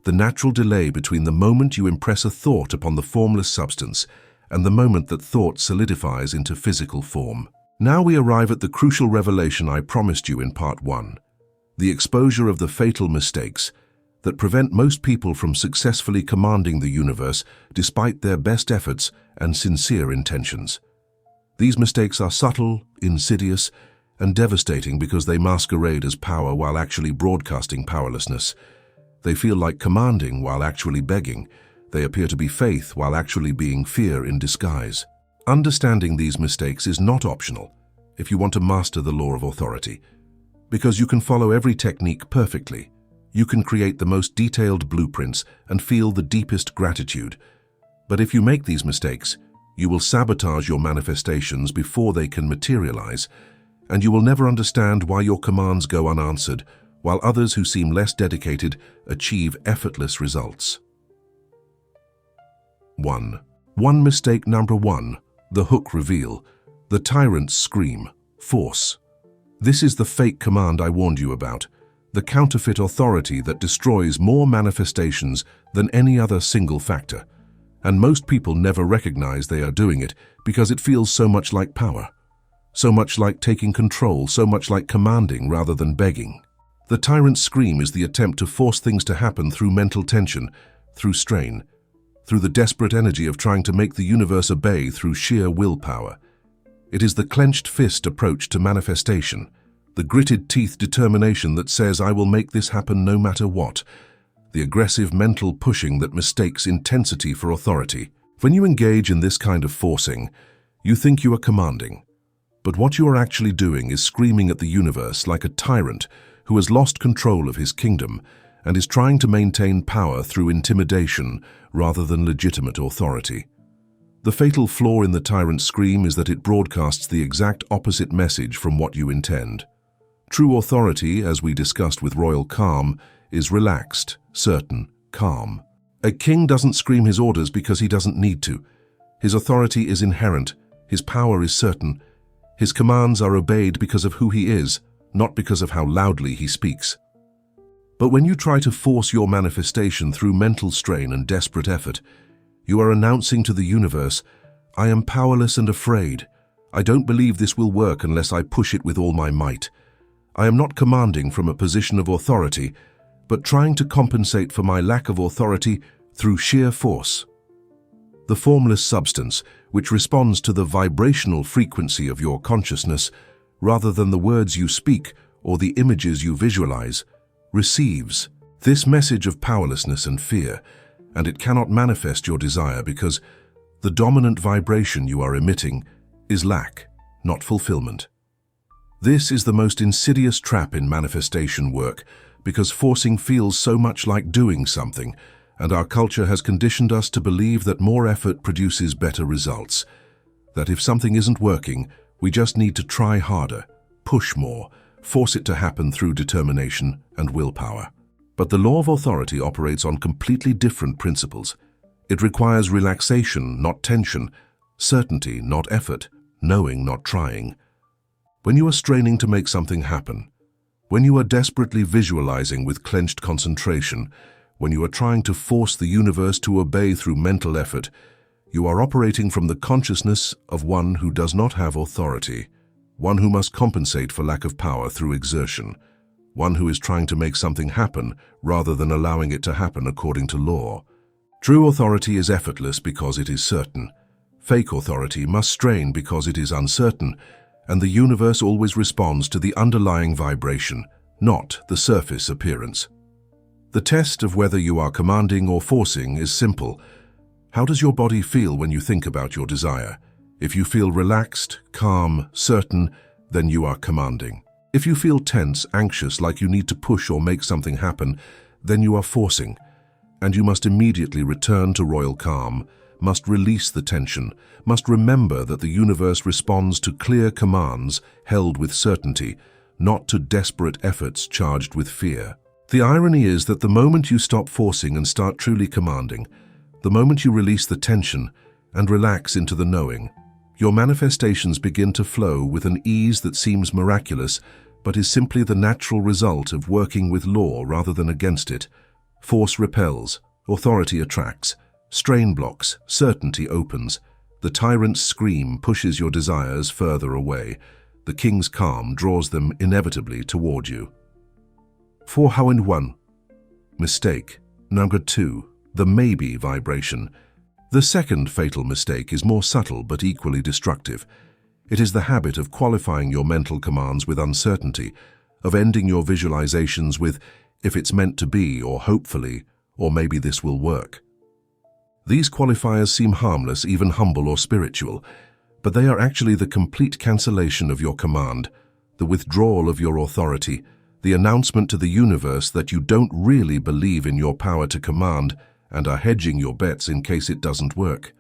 the natural delay between the moment you impress a thought upon the formless substance and the moment that thought solidifies into physical form. Now we arrive at the crucial revelation I promised you in part 1, the exposure of the fatal mistakes that prevent most people from successfully commanding the universe despite their best efforts and sincere intentions. These mistakes are subtle, insidious, and devastating because they masquerade as power while actually broadcasting powerlessness. They feel like commanding while actually begging. They appear to be faith while actually being fear in disguise. Understanding these mistakes is not optional if you want to master the law of authority, because you can follow every technique perfectly. You can create the most detailed blueprints and feel the deepest gratitude. But if you make these mistakes, you will sabotage your manifestations before they can materialize, and you will never understand why your commands go unanswered, while others who seem less dedicated achieve effortless results. 1. Mistake number 1. The hook reveal. The tyrant's scream. Force. This is the fake command I warned you about, the counterfeit authority that destroys more manifestations than any other single factor. And most people never recognize they are doing it because it feels so much like power, so much like taking control, so much like commanding rather than begging. The tyrant's scream is the attempt to force things to happen through mental tension, through strain, through the desperate energy of trying to make the universe obey through sheer willpower. It is the clenched fist approach to manifestation, the gritted teeth determination that says, "I will make this happen no matter what," the aggressive mental pushing that mistakes intensity for authority. When you engage in this kind of forcing, you think you are commanding. But what you are actually doing is screaming at the universe like a tyrant who has lost control of his kingdom and is trying to maintain power through intimidation rather than legitimate authority. The fatal flaw in the tyrant's scream is that it broadcasts the exact opposite message from what you intend. True authority, as we discussed with royal calm, is relaxed, certain, calm. A king doesn't scream his orders because he doesn't need to. His authority is inherent, his power is certain. His commands are obeyed because of who he is, not because of how loudly he speaks. But when you try to force your manifestation through mental strain and desperate effort, you are announcing to the universe, "I am powerless and afraid. I don't believe this will work unless I push it with all my might. I am not commanding from a position of authority, but trying to compensate for my lack of authority through sheer force." The formless substance, which responds to the vibrational frequency of your consciousness, rather than the words you speak or the images you visualize, receives this message of powerlessness and fear, and it cannot manifest your desire because the dominant vibration you are emitting is lack, not fulfillment. This is the most insidious trap in manifestation work because forcing feels so much like doing something, and our culture has conditioned us to believe that more effort produces better results. That if something isn't working, we just need to try harder, push more, force it to happen through determination and willpower. But the law of authority operates on completely different principles. It requires relaxation, not tension, certainty, not effort, knowing, not trying. When you are straining to make something happen, when you are desperately visualizing with clenched concentration, when you are trying to force the universe to obey through mental effort, you are operating from the consciousness of one who does not have authority, one who must compensate for lack of power through exertion, one who is trying to make something happen rather than allowing it to happen according to law. True authority is effortless because it is certain. Fake authority must strain because it is uncertain, and the universe always responds to the underlying vibration, not the surface appearance. The test of whether you are commanding or forcing is simple. How does your body feel when you think about your desire? If you feel relaxed, calm, certain, then you are commanding. If you feel tense, anxious, like you need to push or make something happen, then you are forcing. And you must immediately return to royal calm, must release the tension, must remember that the universe responds to clear commands held with certainty, not to desperate efforts charged with fear. The irony is that the moment you stop forcing and start truly commanding, the moment you release the tension and relax into the knowing, your manifestations begin to flow with an ease that seems miraculous, but is simply the natural result of working with law rather than against it. Force repels, authority attracts, strain blocks, certainty opens. The tyrant's scream pushes your desires further away. The king's calm draws them inevitably toward you. 401. Mistake. Number 2. The maybe vibration. The second fatal mistake is more subtle but equally destructive. It is the habit of qualifying your mental commands with uncertainty, of ending your visualizations with, "if it's meant to be," or "hopefully," or "maybe this will work." These qualifiers seem harmless, even humble or spiritual, but they are actually the complete cancellation of your command, the withdrawal of your authority, the announcement to the universe that you don't really believe in your power to command and are hedging your bets in case it doesn't work.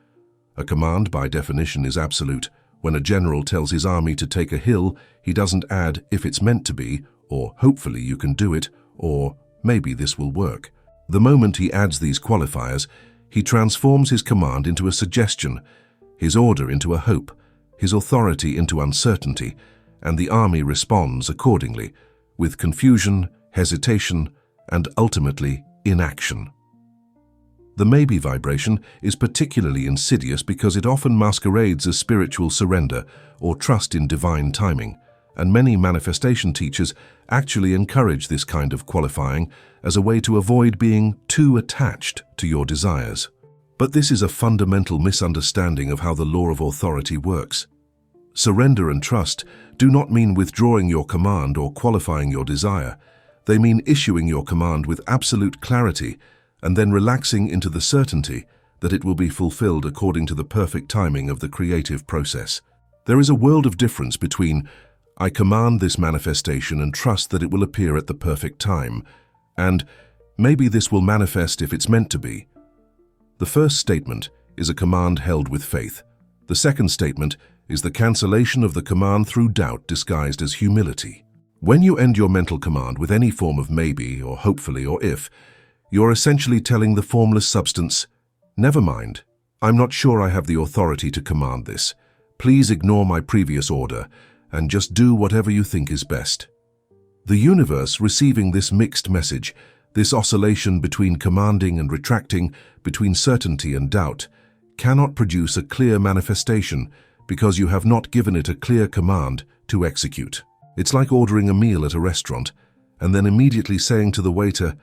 A command, by definition, is absolute. When a general tells his army to take a hill, he doesn't add, "if it's meant to be," or "hopefully you can do it," or "maybe this will work." The moment he adds these qualifiers, he transforms his command into a suggestion, his order into a hope, his authority into uncertainty, and the army responds accordingly, with confusion, hesitation, and ultimately inaction. The maybe vibration is particularly insidious because it often masquerades as spiritual surrender or trust in divine timing, and many manifestation teachers actually encourage this kind of qualifying as a way to avoid being too attached to your desires. But this is a fundamental misunderstanding of how the law of authority works. Surrender and trust do not mean withdrawing your command or qualifying your desire. They mean issuing your command with absolute clarity and then relaxing into the certainty that it will be fulfilled according to the perfect timing of the creative process. There is a world of difference between "I command this manifestation and trust that it will appear at the perfect time," and "maybe this will manifest if it's meant to be." The first statement is a command held with faith. The second statement is the cancellation of the command through doubt disguised as humility. When you end your mental command with any form of maybe or hopefully or if, you're essentially telling the formless substance, "Never mind, I'm not sure I have the authority to command this. Please ignore my previous order and just do whatever you think is best." The universe, receiving this mixed message, this oscillation between commanding and retracting, between certainty and doubt, cannot produce a clear manifestation because you have not given it a clear command to execute. It's like ordering a meal at a restaurant and then immediately saying to the waiter,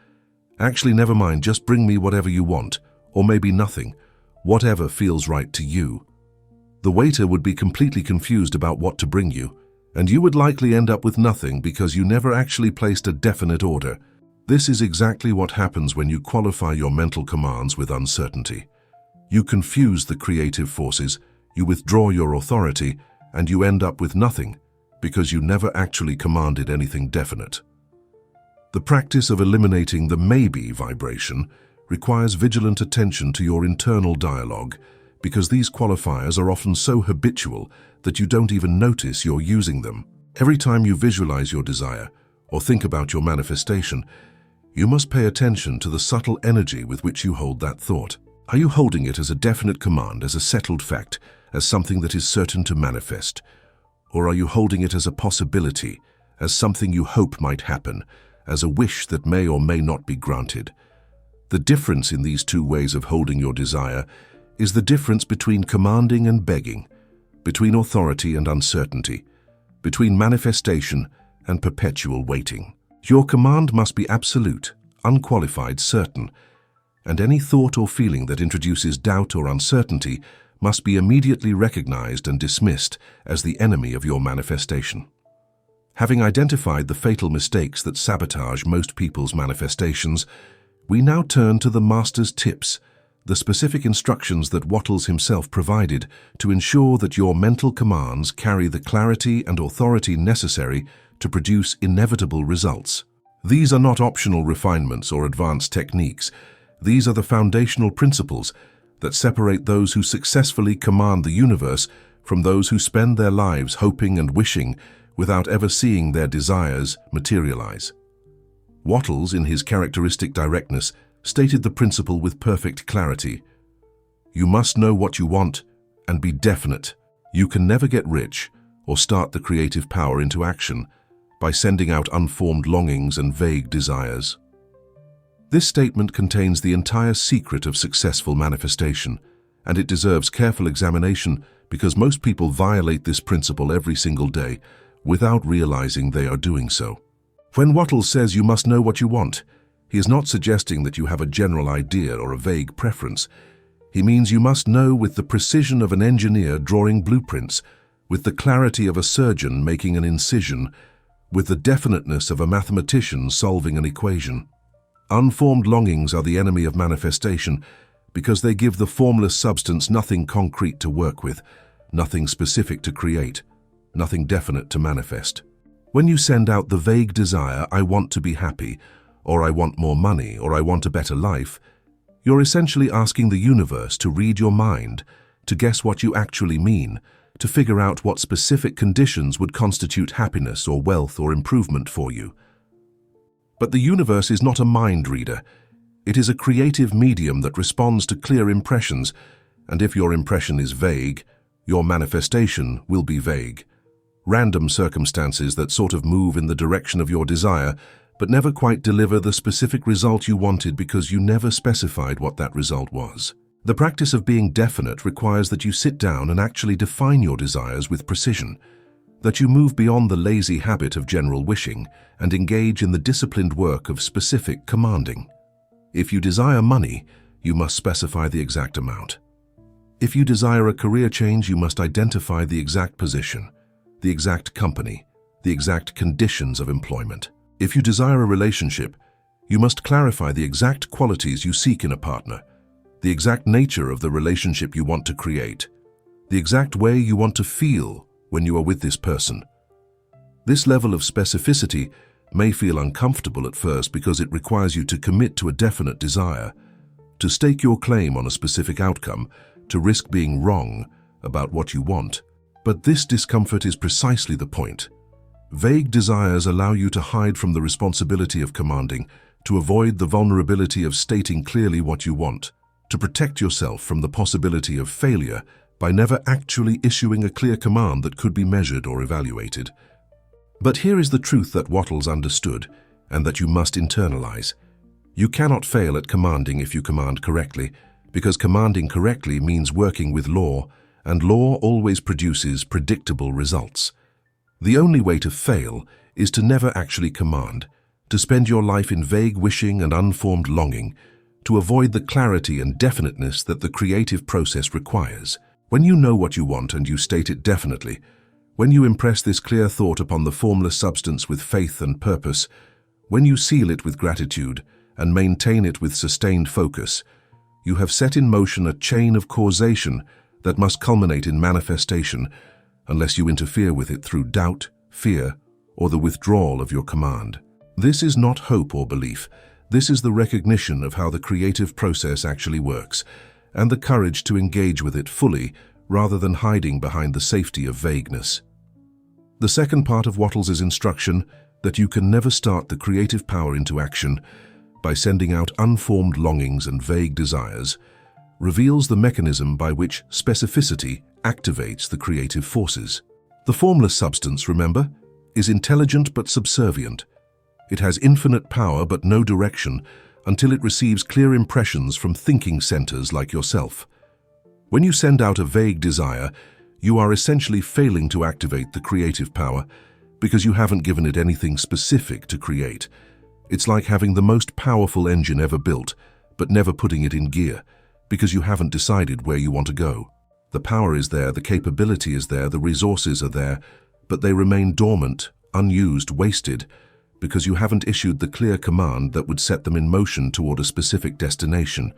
"Actually, never mind, just bring me whatever you want, or maybe nothing, whatever feels right to you." The waiter would be completely confused about what to bring you, and you would likely end up with nothing because you never actually placed a definite order. This is exactly what happens when you qualify your mental commands with uncertainty. You confuse the creative forces, you withdraw your authority, and you end up with nothing because you never actually commanded anything definite. The practice of eliminating the maybe vibration requires vigilant attention to your internal dialogue because these qualifiers are often so habitual that you don't even notice you're using them. Every time you visualize your desire or think about your manifestation, you must pay attention to the subtle energy with which you hold that thought. Are you holding it as a definite command, as a settled fact, as something that is certain to manifest? Or are you holding it as a possibility, as something you hope might happen, as a wish that may or may not be granted? The difference in these two ways of holding your desire is the difference between commanding and begging, between authority and uncertainty, between manifestation and perpetual waiting. Your command must be absolute, unqualified, certain, and any thought or feeling that introduces doubt or uncertainty must be immediately recognized and dismissed as the enemy of your manifestation. Having identified the fatal mistakes that sabotage most people's manifestations, we now turn to the master's tips, the specific instructions that Wattles himself provided to ensure that your mental commands carry the clarity and authority necessary to produce inevitable results. These are not optional refinements or advanced techniques. These are the foundational principles that separate those who successfully command the universe from those who spend their lives hoping and wishing without ever seeing their desires materialize. Wattles, in his characteristic directness, stated the principle with perfect clarity. You must know what you want and be definite. You can never get rich or start the creative power into action by sending out unformed longings and vague desires. This statement contains the entire secret of successful manifestation, and it deserves careful examination because most people violate this principle every single day without realizing they are doing so. When Wattles says you must know what you want, he is not suggesting that you have a general idea or a vague preference. He means you must know with the precision of an engineer drawing blueprints, with the clarity of a surgeon making an incision, with the definiteness of a mathematician solving an equation. Unformed longings are the enemy of manifestation because they give the formless substance nothing concrete to work with, nothing specific to create, nothing definite to manifest. When you send out the vague desire, "I want to be happy," or "I want more money," or "I want a better life," you're essentially asking the universe to read your mind, to guess what you actually mean, to figure out what specific conditions would constitute happiness or wealth or improvement for you. But the universe is not a mind reader. It is a creative medium that responds to clear impressions, and if your impression is vague, your manifestation will be vague. Random circumstances that sort of move in the direction of your desire, but never quite deliver the specific result you wanted because you never specified what that result was. The practice of being definite requires that you sit down and actually define your desires with precision, that you move beyond the lazy habit of general wishing and engage in the disciplined work of specific commanding. If you desire money, you must specify the exact amount. If you desire a career change, you must identify the exact position, the exact company, the exact conditions of employment. If you desire a relationship, you must clarify the exact qualities you seek in a partner, the exact nature of the relationship you want to create, the exact way you want to feel when you are with this person. This level of specificity may feel uncomfortable at first because it requires you to commit to a definite desire, to stake your claim on a specific outcome, to risk being wrong about what you want. But this discomfort is precisely the point. Vague desires allow you to hide from the responsibility of commanding, to avoid the vulnerability of stating clearly what you want, to protect yourself from the possibility of failure by never actually issuing a clear command that could be measured or evaluated. But here is the truth that Wattles understood, and that you must internalize. You cannot fail at commanding if you command correctly, because commanding correctly means working with law, and law always produces predictable results. The only way to fail is to never actually command, to spend your life in vague wishing and unformed longing, to avoid the clarity and definiteness that the creative process requires. When you know what you want and you state it definitely, when you impress this clear thought upon the formless substance with faith and purpose, when you seal it with gratitude and maintain it with sustained focus, you have set in motion a chain of causation that must culminate in manifestation unless you interfere with it through doubt, fear, or the withdrawal of your command. This is not hope or belief. This is the recognition of how the creative process actually works, and the courage to engage with it fully rather than hiding behind the safety of vagueness. The second part of Wattles' instruction, that you can never start the creative power into action by sending out unformed longings and vague desires, reveals the mechanism by which specificity activates the creative forces. The formless substance, remember, is intelligent but subservient. It has infinite power but no direction until it receives clear impressions from thinking centers like yourself. When you send out a vague desire, you are essentially failing to activate the creative power because you haven't given it anything specific to create. It's like having the most powerful engine ever built, but never putting it in gear because you haven't decided where you want to go. The power is there, the capability is there, the resources are there, but they remain dormant, unused, wasted, because you haven't issued the clear command that would set them in motion toward a specific destination.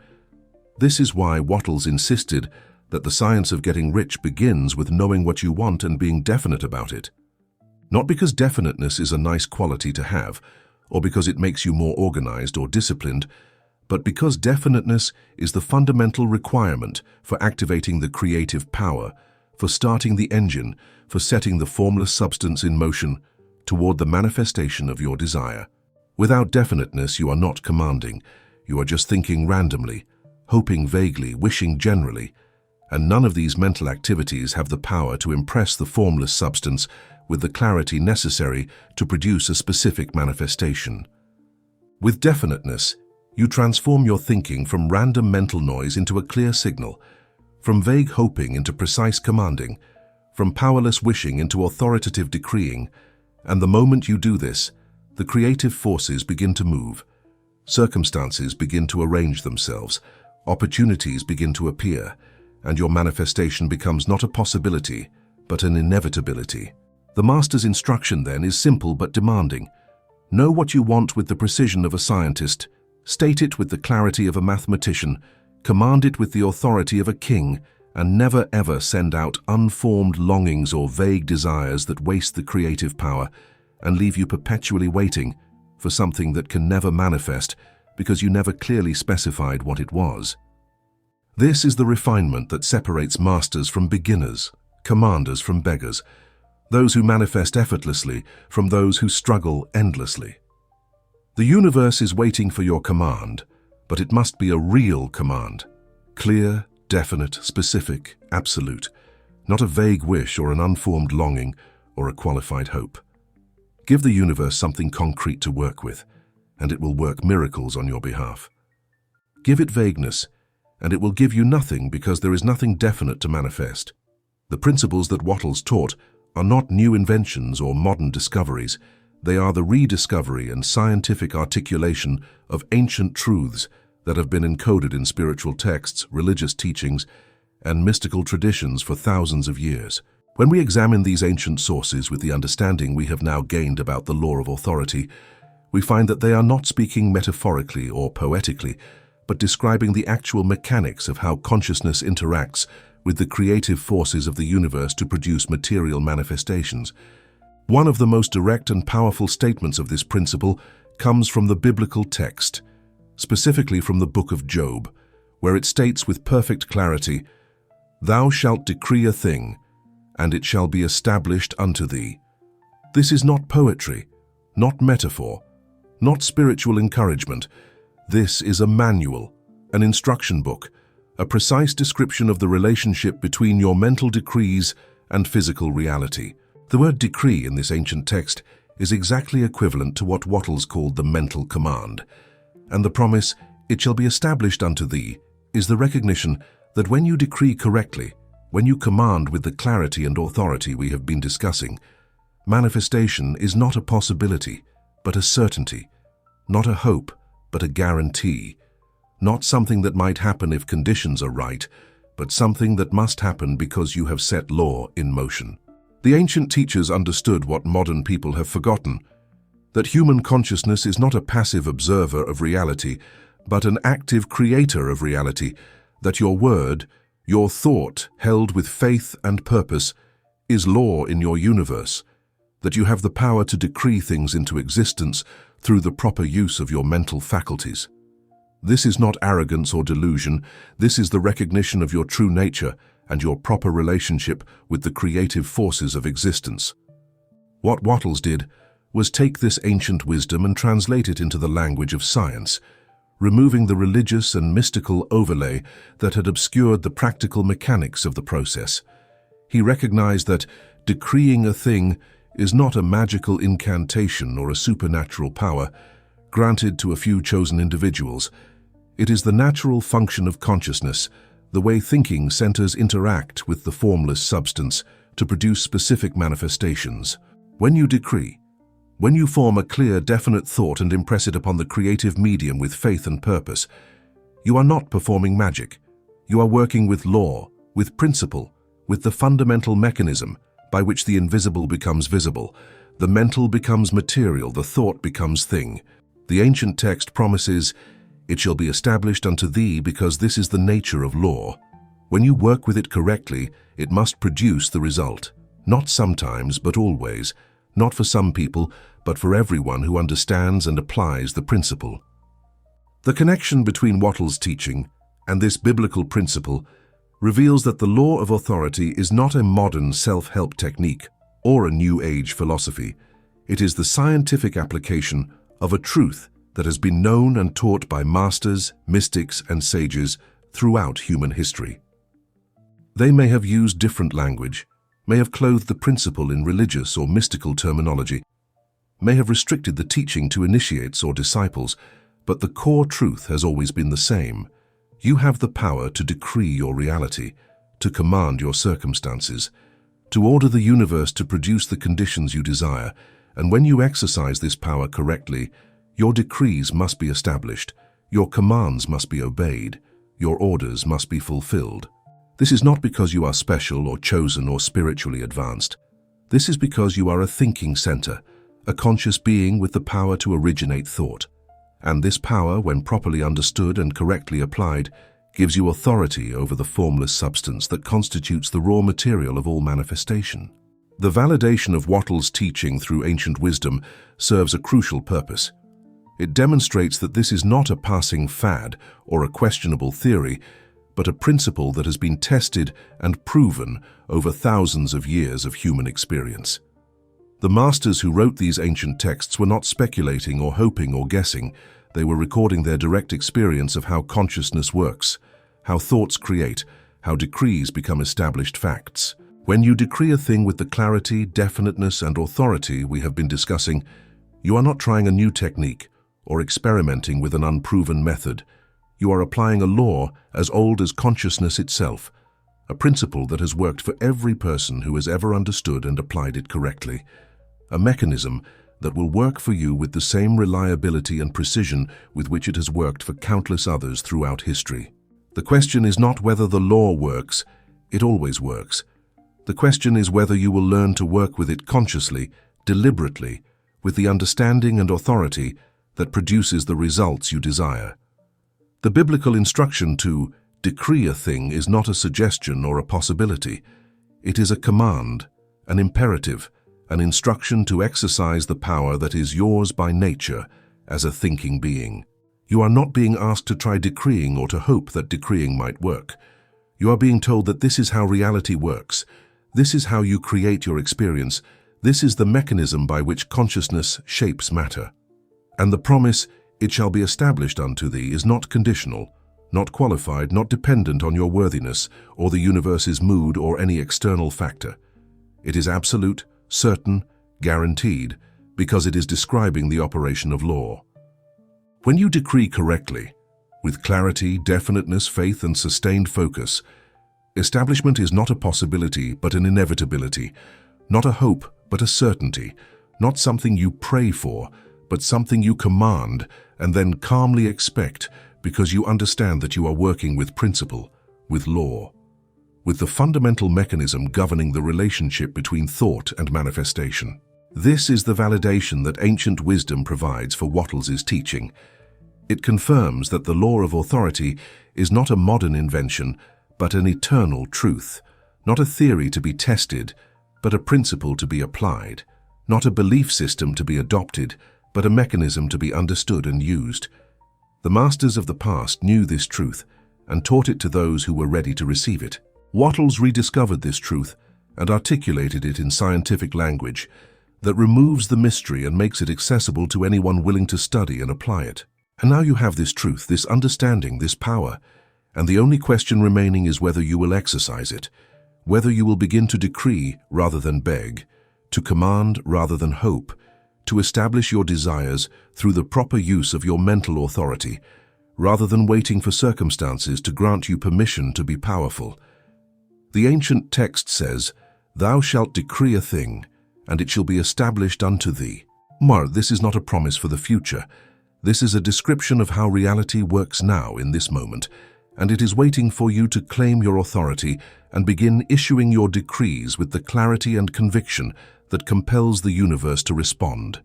This is why Wattles insisted that the science of getting rich begins with knowing what you want and being definite about it. Not because definiteness is a nice quality to have, or because it makes you more organized or disciplined, but because definiteness is the fundamental requirement for activating the creative power, for starting the engine, for setting the formless substance in motion toward the manifestation of your desire. Without definiteness, you are not commanding. You are just thinking randomly, hoping vaguely, wishing generally, and none of these mental activities have the power to impress the formless substance with the clarity necessary to produce a specific manifestation. With definiteness, you transform your thinking from random mental noise into a clear signal, from vague hoping into precise commanding, from powerless wishing into authoritative decreeing, and the moment you do this, the creative forces begin to move, circumstances begin to arrange themselves, opportunities begin to appear, and your manifestation becomes not a possibility, but an inevitability. The master's instruction then is simple but demanding. Know what you want with the precision of a scientist, state it with the clarity of a mathematician, command it with the authority of a king, and never ever send out unformed longings or vague desires that waste the creative power and leave you perpetually waiting for something that can never manifest because you never clearly specified what it was. This is the refinement that separates masters from beginners, commanders from beggars, those who manifest effortlessly from those who struggle endlessly. The universe is waiting for your command, but it must be a real command. Clear, definite, specific, absolute, not a vague wish or an unformed longing or a qualified hope. Give the universe something concrete to work with, and it will work miracles on your behalf. Give it vagueness, and it will give you nothing because there is nothing definite to manifest. The principles that Wattles taught are not new inventions or modern discoveries. They are the rediscovery and scientific articulation of ancient truths that have been encoded in spiritual texts, religious teachings, and mystical traditions for thousands of years. When we examine these ancient sources with the understanding we have now gained about the law of authority, we find that they are not speaking metaphorically or poetically, but describing the actual mechanics of how consciousness interacts with the creative forces of the universe to produce material manifestations. One of the most direct and powerful statements of this principle comes from the biblical text, specifically from the book of Job, where it states with perfect clarity, "Thou shalt decree a thing, and it shall be established unto thee." This is not poetry, not metaphor, not spiritual encouragement. This is a manual, an instruction book, a precise description of the relationship between your mental decrees and physical reality. The word decree in this ancient text is exactly equivalent to what Wattles called the mental command, and the promise, "It shall be established unto thee," is the recognition that when you decree correctly, when you command with the clarity and authority we have been discussing, manifestation is not a possibility, but a certainty, not a hope, but a guarantee, not something that might happen if conditions are right, but something that must happen because you have set law in motion. The ancient teachers understood what modern people have forgotten, that human consciousness is not a passive observer of reality, but an active creator of reality, that your word, your thought held with faith and purpose, is law in your universe, that you have the power to decree things into existence through the proper use of your mental faculties. This is not arrogance or delusion, this is the recognition of your true nature and your proper relationship with the creative forces of existence. What Wattles did was take this ancient wisdom and translate it into the language of science, removing the religious and mystical overlay that had obscured the practical mechanics of the process. He recognized that decreeing a thing is not a magical incantation or a supernatural power granted to a few chosen individuals. It is the natural function of consciousness, the way thinking centers interact with the formless substance to produce specific manifestations. When you decree, when you form a clear, definite thought and impress it upon the creative medium with faith and purpose, you are not performing magic. You are working with law, with principle, with the fundamental mechanism by which the invisible becomes visible, the mental becomes material, the thought becomes thing. The ancient text promises, "It shall be established unto thee," because this is the nature of law. When you work with it correctly, it must produce the result. Not sometimes, but always. Not for some people, but for everyone who understands and applies the principle. The connection between Wattles' teaching and this biblical principle reveals that the law of authority is not a modern self-help technique or a New Age philosophy. It is the scientific application of a truth that has been known and taught by masters, mystics, and sages throughout human history. They may have used different language, may have clothed the principle in religious or mystical terminology, may have restricted the teaching to initiates or disciples, but the core truth has always been the same. You have the power to decree your reality, to command your circumstances, to order the universe to produce the conditions you desire, and when you exercise this power correctly, your decrees must be established, your commands must be obeyed, your orders must be fulfilled. This is not because you are special or chosen or spiritually advanced. This is because you are a thinking center, a conscious being with the power to originate thought. And this power, when properly understood and correctly applied, gives you authority over the formless substance that constitutes the raw material of all manifestation. The validation of Wattles' teaching through ancient wisdom serves a crucial purpose. It demonstrates that this is not a passing fad or a questionable theory, but a principle that has been tested and proven over thousands of years of human experience. The masters who wrote these ancient texts were not speculating or hoping or guessing. They were recording their direct experience of how consciousness works, how thoughts create, how decrees become established facts. When you decree a thing with the clarity, definiteness, and authority we have been discussing, you are not trying a new technique or experimenting with an unproven method. You are applying a law as old as consciousness itself, a principle that has worked for every person who has ever understood and applied it correctly, a mechanism that will work for you with the same reliability and precision with which it has worked for countless others throughout history. The question is not whether the law works, it always works. The question is whether you will learn to work with it consciously, deliberately, with the understanding and authority that produces the results you desire. The biblical instruction to decree a thing is not a suggestion or a possibility. It is a command, an imperative, an instruction to exercise the power that is yours by nature as a thinking being. You are not being asked to try decreeing or to hope that decreeing might work. You are being told that this is how reality works. This is how you create your experience. This is the mechanism by which consciousness shapes matter. And the promise, "It shall be established unto thee," is not conditional, not qualified, not dependent on your worthiness or the universe's mood or any external factor. It is absolute, certain, guaranteed, because it is describing the operation of law. When you decree correctly, with clarity, definiteness, faith, and sustained focus, establishment is not a possibility but an inevitability, not a hope but a certainty, not something you pray for, but something you command and then calmly expect because you understand that you are working with principle, with law, with the fundamental mechanism governing the relationship between thought and manifestation. This is the validation that ancient wisdom provides for Wattles' teaching. It confirms that the law of authority is not a modern invention, but an eternal truth, not a theory to be tested, but a principle to be applied, not a belief system to be adopted, but a mechanism to be understood and used. The masters of the past knew this truth and taught it to those who were ready to receive it. Wattles rediscovered this truth and articulated it in scientific language that removes the mystery and makes it accessible to anyone willing to study and apply it. And now you have this truth, this understanding, this power, and the only question remaining is whether you will exercise it, whether you will begin to decree rather than beg, to command rather than hope, to establish your desires through the proper use of your mental authority, rather than waiting for circumstances to grant you permission to be powerful. The ancient text says, "Thou shalt decree a thing, and it shall be established unto thee." This is not a promise for the future. This is a description of how reality works now in this moment, and it is waiting for you to claim your authority and begin issuing your decrees with the clarity and conviction that compels the universe to respond.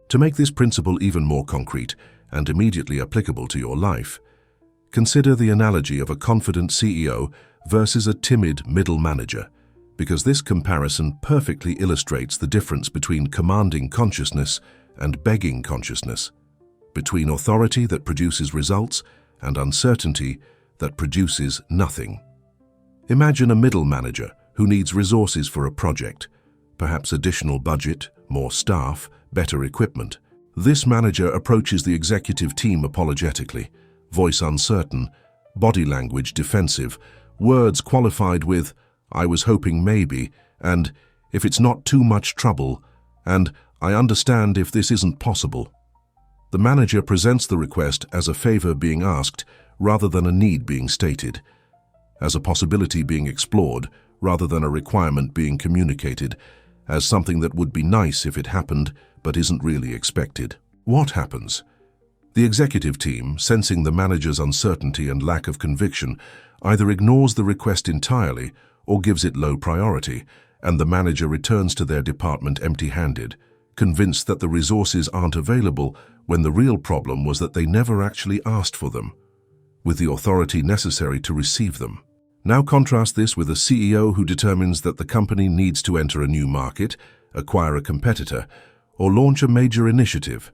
To make this principle even more concrete and immediately applicable to your life, consider the analogy of a confident CEO versus a timid middle manager, because this comparison perfectly illustrates the difference between commanding consciousness and begging consciousness, between authority that produces results and uncertainty that produces nothing. Imagine a middle manager who needs resources for a project, perhaps additional budget, more staff, better equipment. This manager approaches the executive team apologetically, voice uncertain, body language defensive, words qualified with, "I was hoping maybe," and "if it's not too much trouble," and "I understand if this isn't possible." The manager presents the request as a favor being asked rather than a need being stated, as a possibility being explored rather than a requirement being communicated, as something that would be nice if it happened but isn't really expected. What happens? The executive team, sensing the manager's uncertainty and lack of conviction, either ignores the request entirely or gives it low priority, and the manager returns to their department empty-handed, convinced that the resources aren't available when the real problem was that they never actually asked for them, with the authority necessary to receive them. Now contrast this with a CEO who determines that the company needs to enter a new market, acquire a competitor, or launch a major initiative.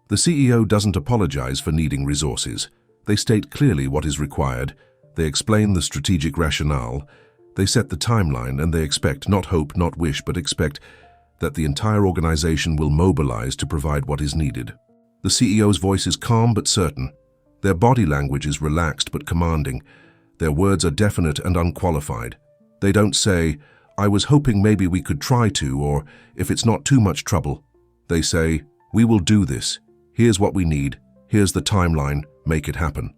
The CEO doesn't apologize for needing resources. They state clearly what is required, they explain the strategic rationale, they set the timeline, and they expect, not hope, not wish, but expect that the entire organization will mobilize to provide what is needed. The CEO's voice is calm but certain. Their body language is relaxed but commanding. Their words are definite and unqualified. They don't say, "I was hoping maybe we could try to," or "if it's not too much trouble." They say, "We will do this. Here's what we need. Here's the timeline. Make it happen."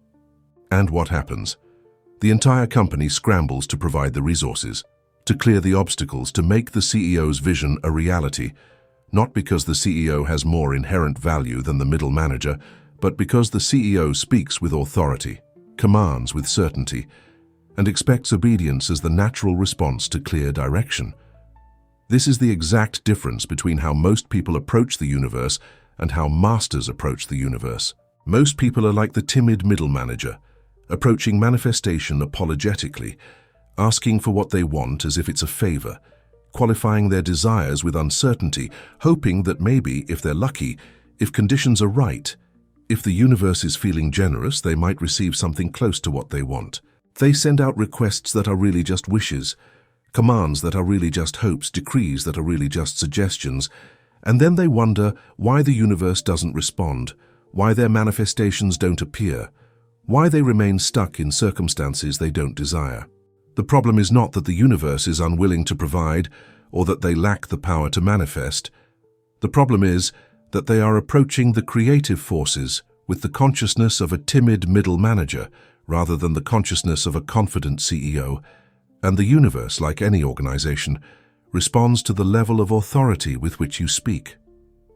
And what happens? The entire company scrambles to provide the resources, to clear the obstacles, to make the CEO's vision a reality, not because the CEO has more inherent value than the middle manager, but because the CEO speaks with authority, commands with certainty, and expects obedience as the natural response to clear direction. This is the exact difference between how most people approach the universe and how masters approach the universe. Most people are like the timid middle manager, approaching manifestation apologetically, asking for what they want as if it's a favor, qualifying their desires with uncertainty, hoping that maybe, if they're lucky, if conditions are right, if the universe is feeling generous, they might receive something close to what they want. They send out requests that are really just wishes, commands that are really just hopes, decrees that are really just suggestions, and then they wonder why the universe doesn't respond, why their manifestations don't appear, why they remain stuck in circumstances they don't desire. The problem is not that the universe is unwilling to provide or that they lack the power to manifest. The problem is that they are approaching the creative forces with the consciousness of a timid middle manager rather than the consciousness of a confident CEO. And the universe, like any organization, responds to the level of authority with which you speak.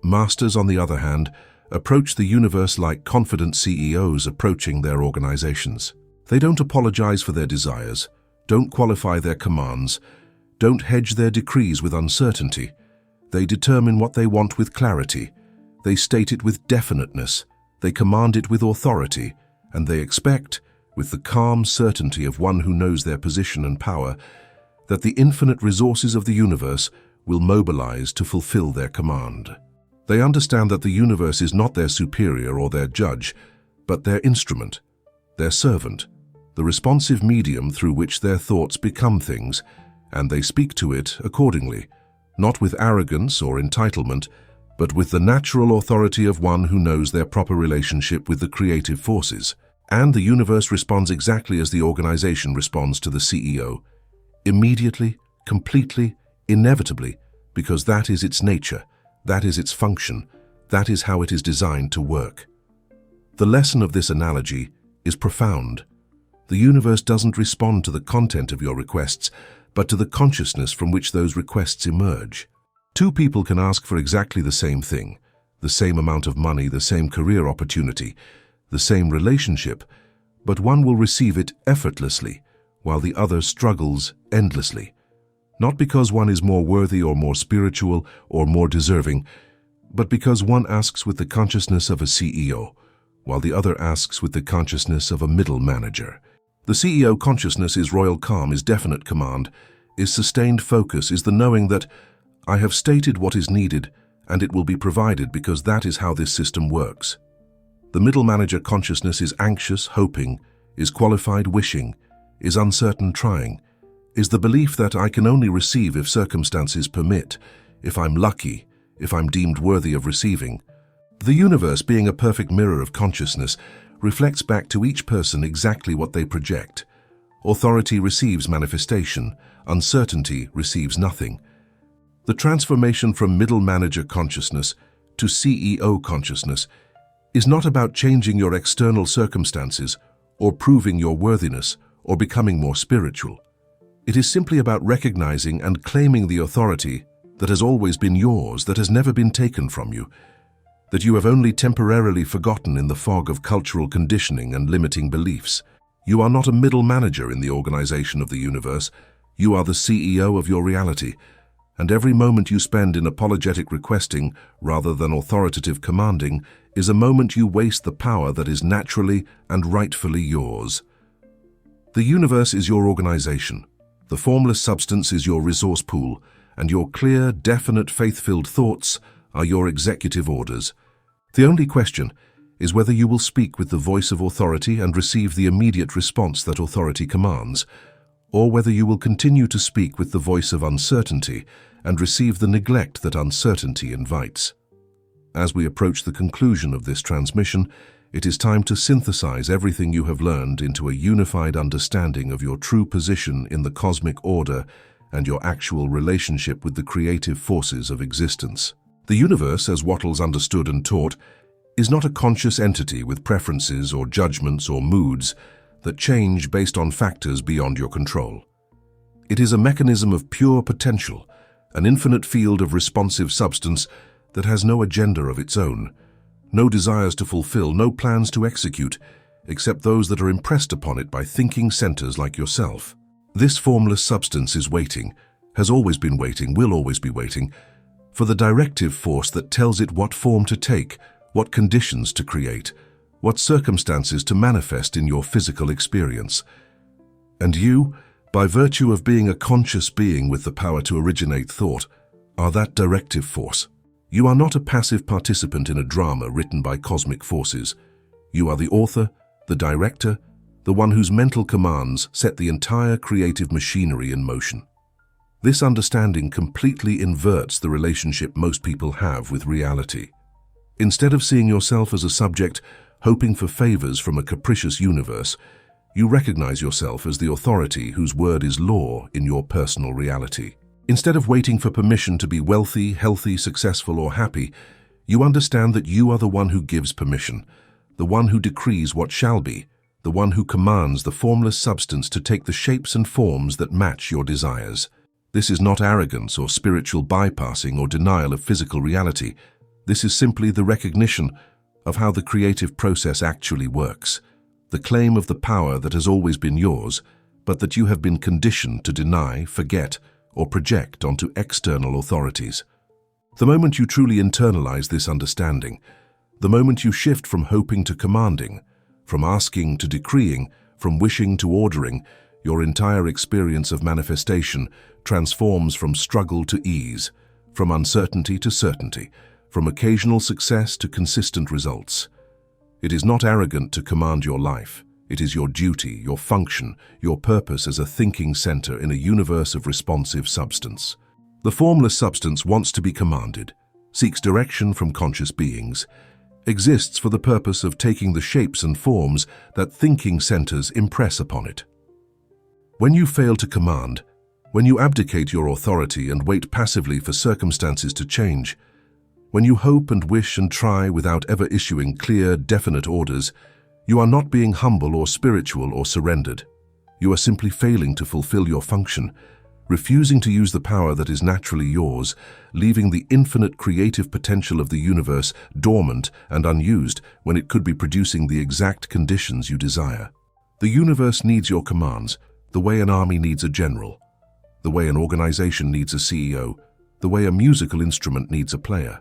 Masters, on the other hand, approach the universe like confident CEOs approaching their organizations. They don't apologize for their desires, don't qualify their commands, don't hedge their decrees with uncertainty. They determine what they want with clarity. They state it with definiteness. They command it with authority, and they expect, with the calm certainty of one who knows their position and power, that the infinite resources of the universe will mobilize to fulfill their command. They understand that the universe is not their superior or their judge, but their instrument, their servant, the responsive medium through which their thoughts become things, and they speak to it accordingly, not with arrogance or entitlement, but with the natural authority of one who knows their proper relationship with the creative forces. And the universe responds exactly as the organization responds to the CEO, immediately, completely, inevitably, because that is its nature, that is its function, that is how it is designed to work. The lesson of this analogy is profound. The universe doesn't respond to the content of your requests, but to the consciousness from which those requests emerge. Two people can ask for exactly the same thing, the same amount of money, the same career opportunity, the same relationship, but one will receive it effortlessly, while the other struggles endlessly. Not because one is more worthy or more spiritual or more deserving, but because one asks with the consciousness of a CEO, while the other asks with the consciousness of a middle manager. The CEO consciousness is royal calm, is definite command, is sustained focus, is the knowing that I have stated what is needed and it will be provided because that is how this system works. The middle manager consciousness is anxious, hoping, is qualified, wishing, is uncertain, trying, is the belief that I can only receive if circumstances permit, if I'm lucky, if I'm deemed worthy of receiving. The universe, being a perfect mirror of consciousness, reflects back to each person exactly what they project. Authority receives manifestation, uncertainty receives nothing. The transformation from middle manager consciousness to CEO consciousness is not about changing your external circumstances or proving your worthiness or becoming more spiritual. It is simply about recognizing and claiming the authority that has always been yours, that has never been taken from you, that you have only temporarily forgotten in the fog of cultural conditioning and limiting beliefs. You are not a middle manager in the organization of the universe. You are the CEO of your reality, and every moment you spend in apologetic requesting rather than authoritative commanding is a moment you waste the power that is naturally and rightfully yours. The universe is your organization. The formless substance is your resource pool, and your clear, definite, faith-filled thoughts are your executive orders. The only question is whether you will speak with the voice of authority and receive the immediate response that authority commands, or whether you will continue to speak with the voice of uncertainty and receive the neglect that uncertainty invites. As we approach the conclusion of this transmission, it is time to synthesize everything you have learned into a unified understanding of your true position in the cosmic order and your actual relationship with the creative forces of existence. The universe, as Wattles understood and taught, is not a conscious entity with preferences or judgments or moods that change based on factors beyond your control. It is a mechanism of pure potential, an infinite field of responsive substance that has no agenda of its own, no desires to fulfill, no plans to execute, except those that are impressed upon it by thinking centers like yourself. This formless substance is waiting, has always been waiting, will always be waiting, for the directive force that tells it what form to take, what conditions to create, what circumstances to manifest in your physical experience. And you, by virtue of being a conscious being with the power to originate thought, are that directive force. You are not a passive participant in a drama written by cosmic forces. You are the author, the director, the one whose mental commands set the entire creative machinery in motion. This understanding completely inverts the relationship most people have with reality. Instead of seeing yourself as a subject hoping for favors from a capricious universe, you recognize yourself as the authority whose word is law in your personal reality. Instead of waiting for permission to be wealthy, healthy, successful, or happy, you understand that you are the one who gives permission, the one who decrees what shall be, the one who commands the formless substance to take the shapes and forms that match your desires. This is not arrogance or spiritual bypassing or denial of physical reality. This is simply the recognition of how the creative process actually works, the claim of the power that has always been yours, but that you have been conditioned to deny, forget, or project onto external authorities. The moment you truly internalize this understanding, the moment you shift from hoping to commanding, from asking to decreeing, from wishing to ordering, your entire experience of manifestation transforms from struggle to ease, from uncertainty to certainty, from occasional success to consistent results. It is not arrogant to command your life. It is your duty, your function, your purpose as a thinking center in a universe of responsive substance. The formless substance wants to be commanded, seeks direction from conscious beings, exists for the purpose of taking the shapes and forms that thinking centers impress upon it. When you fail to command, when you abdicate your authority and wait passively for circumstances to change, when you hope and wish and try without ever issuing clear, definite orders, you are not being humble or spiritual or surrendered. You are simply failing to fulfill your function, refusing to use the power that is naturally yours, leaving the infinite creative potential of the universe dormant and unused when it could be producing the exact conditions you desire. The universe needs your commands, the way an army needs a general, the way an organization needs a CEO, the way a musical instrument needs a player.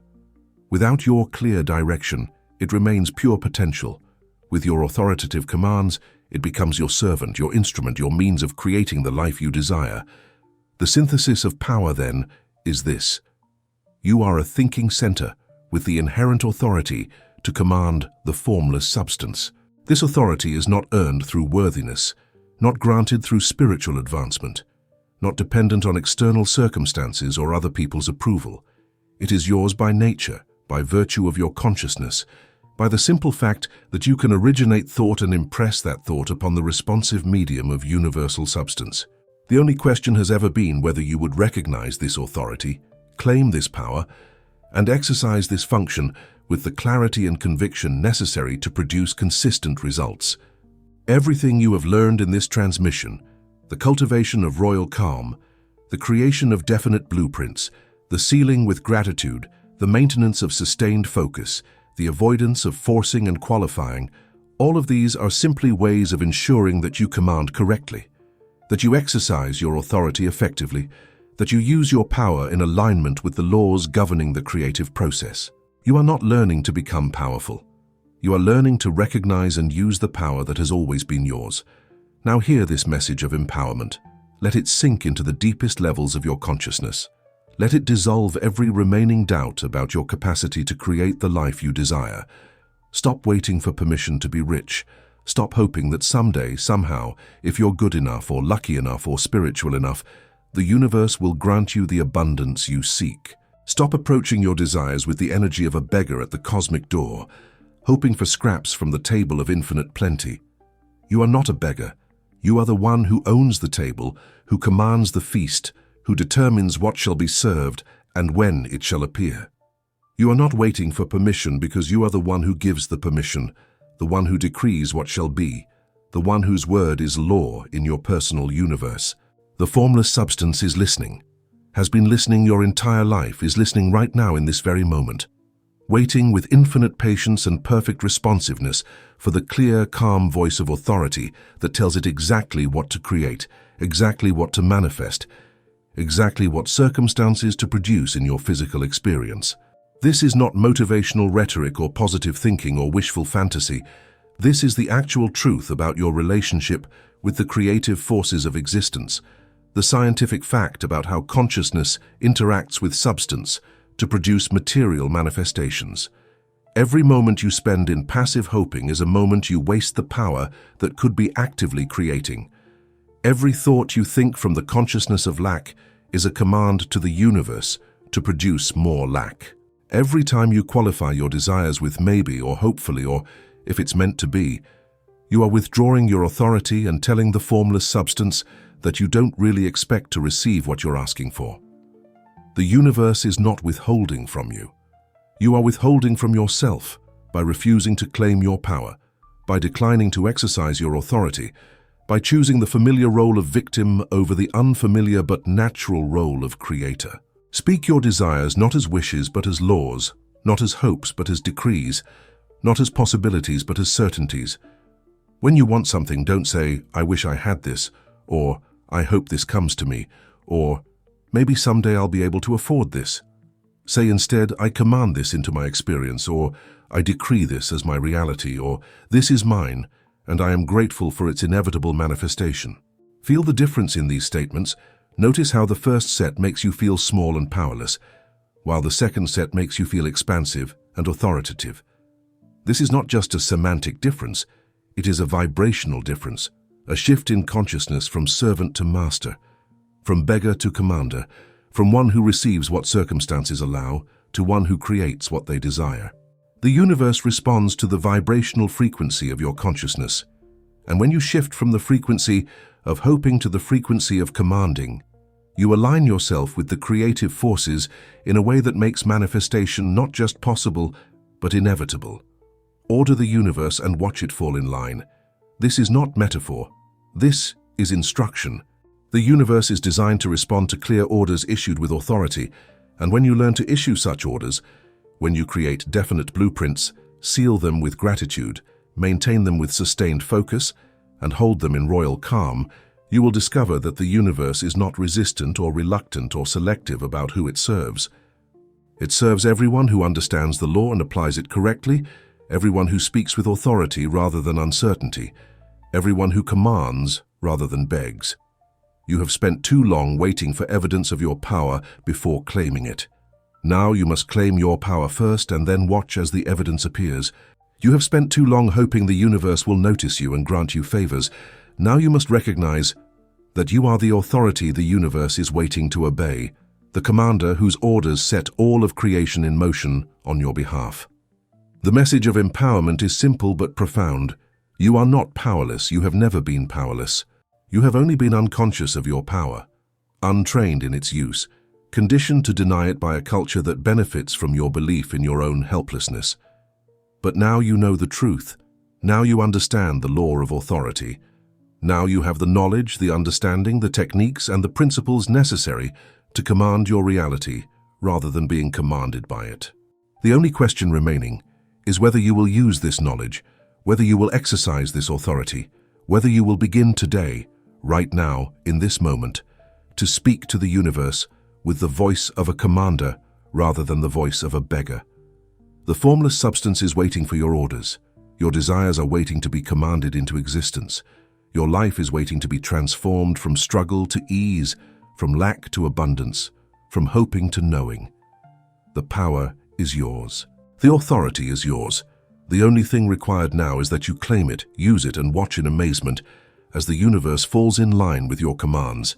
Without your clear direction, it remains pure potential. With your authoritative commands, it becomes your servant, your instrument, your means of creating the life you desire. The synthesis of power, then, is this. You are a thinking center with the inherent authority to command the formless substance. This authority is not earned through worthiness, not granted through spiritual advancement, not dependent on external circumstances or other people's approval. It is yours by nature, by virtue of your consciousness, by the simple fact that you can originate thought and impress that thought upon the responsive medium of universal substance. The only question has ever been whether you would recognize this authority, claim this power, and exercise this function with the clarity and conviction necessary to produce consistent results. Everything you have learned in this transmission, the cultivation of royal calm, the creation of definite blueprints, the sealing with gratitude, the maintenance of sustained focus, the avoidance of forcing and qualifying, all of these are simply ways of ensuring that you command correctly, that you exercise your authority effectively, that you use your power in alignment with the laws governing the creative process. You are not learning to become powerful. You are learning to recognize and use the power that has always been yours. Now hear this message of empowerment. Let it sink into the deepest levels of your consciousness. Let it dissolve every remaining doubt about your capacity to create the life you desire. Stop waiting for permission to be rich. Stop hoping that someday, somehow, if you're good enough or lucky enough or spiritual enough, the universe will grant you the abundance you seek. Stop approaching your desires with the energy of a beggar at the cosmic door, hoping for scraps from the table of infinite plenty. You are not a beggar. You are the one who owns the table, who commands the feast, who determines what shall be served and when it shall appear. You are not waiting for permission because you are the one who gives the permission, the one who decrees what shall be, the one whose word is law in your personal universe. The formless substance is listening, has been listening your entire life, is listening right now in this very moment, waiting with infinite patience and perfect responsiveness for the clear, calm voice of authority that tells it exactly what to create, exactly what to manifest, exactly what circumstances to produce in your physical experience. This is not motivational rhetoric or positive thinking or wishful fantasy. This is the actual truth about your relationship with the creative forces of existence, the scientific fact about how consciousness interacts with substance to produce material manifestations. Every moment you spend in passive hoping is a moment you waste the power that could be actively creating. Every thought you think from the consciousness of lack is a command to the universe to produce more lack. Every time you qualify your desires with maybe or hopefully or if it's meant to be, you are withdrawing your authority and telling the formless substance that you don't really expect to receive what you're asking for. The universe is not withholding from you. You are withholding from yourself by refusing to claim your power, by declining to exercise your authority, by choosing the familiar role of victim over the unfamiliar but natural role of creator. Speak your desires not as wishes but as laws, not as hopes but as decrees, not as possibilities but as certainties. When you want something, don't say, "I wish I had this," or "I hope this comes to me," or "Maybe someday I'll be able to afford this." Say instead, "I command this into my experience," or "I decree this as my reality," or "This is mine, and I am grateful for its inevitable manifestation." Feel the difference in these statements. Notice how the first set makes you feel small and powerless, while the second set makes you feel expansive and authoritative. This is not just a semantic difference, it is a vibrational difference, a shift in consciousness from servant to master, from beggar to commander, from one who receives what circumstances allow to one who creates what they desire. The universe responds to the vibrational frequency of your consciousness, and when you shift from the frequency of hoping to the frequency of commanding, you align yourself with the creative forces in a way that makes manifestation not just possible, but inevitable. Order the universe and watch it fall in line. This is not metaphor. This is instruction. The universe is designed to respond to clear orders issued with authority, and when you learn to issue such orders, when you create definite blueprints, seal them with gratitude, maintain them with sustained focus, and hold them in royal calm, you will discover that the universe is not resistant or reluctant or selective about who it serves. It serves everyone who understands the law and applies it correctly, everyone who speaks with authority rather than uncertainty, everyone who commands rather than begs. You have spent too long waiting for evidence of your power before claiming it. Now you must claim your power first and then watch as the evidence appears. You have spent too long hoping the universe will notice you and grant you favors. Now you must recognize that you are the authority the universe is waiting to obey, the commander whose orders set all of creation in motion on your behalf. The message of empowerment is simple but profound. You are not powerless. You have never been powerless. You have only been unconscious of your power, untrained in its use, conditioned to deny it by a culture that benefits from your belief in your own helplessness. But now you know the truth. Now you understand the law of authority. Now you have the knowledge, the understanding, the techniques, and the principles necessary to command your reality rather than being commanded by it. The only question remaining is whether you will use this knowledge, whether you will exercise this authority, whether you will begin today, right now, in this moment, to speak to the universe with the voice of a commander rather than the voice of a beggar. The formless substance is waiting for your orders. Your desires are waiting to be commanded into existence. Your life is waiting to be transformed from struggle to ease, from lack to abundance, from hoping to knowing. The power is yours. The authority is yours. The only thing required now is that you claim it, use it, and watch in amazement as the universe falls in line with your commands.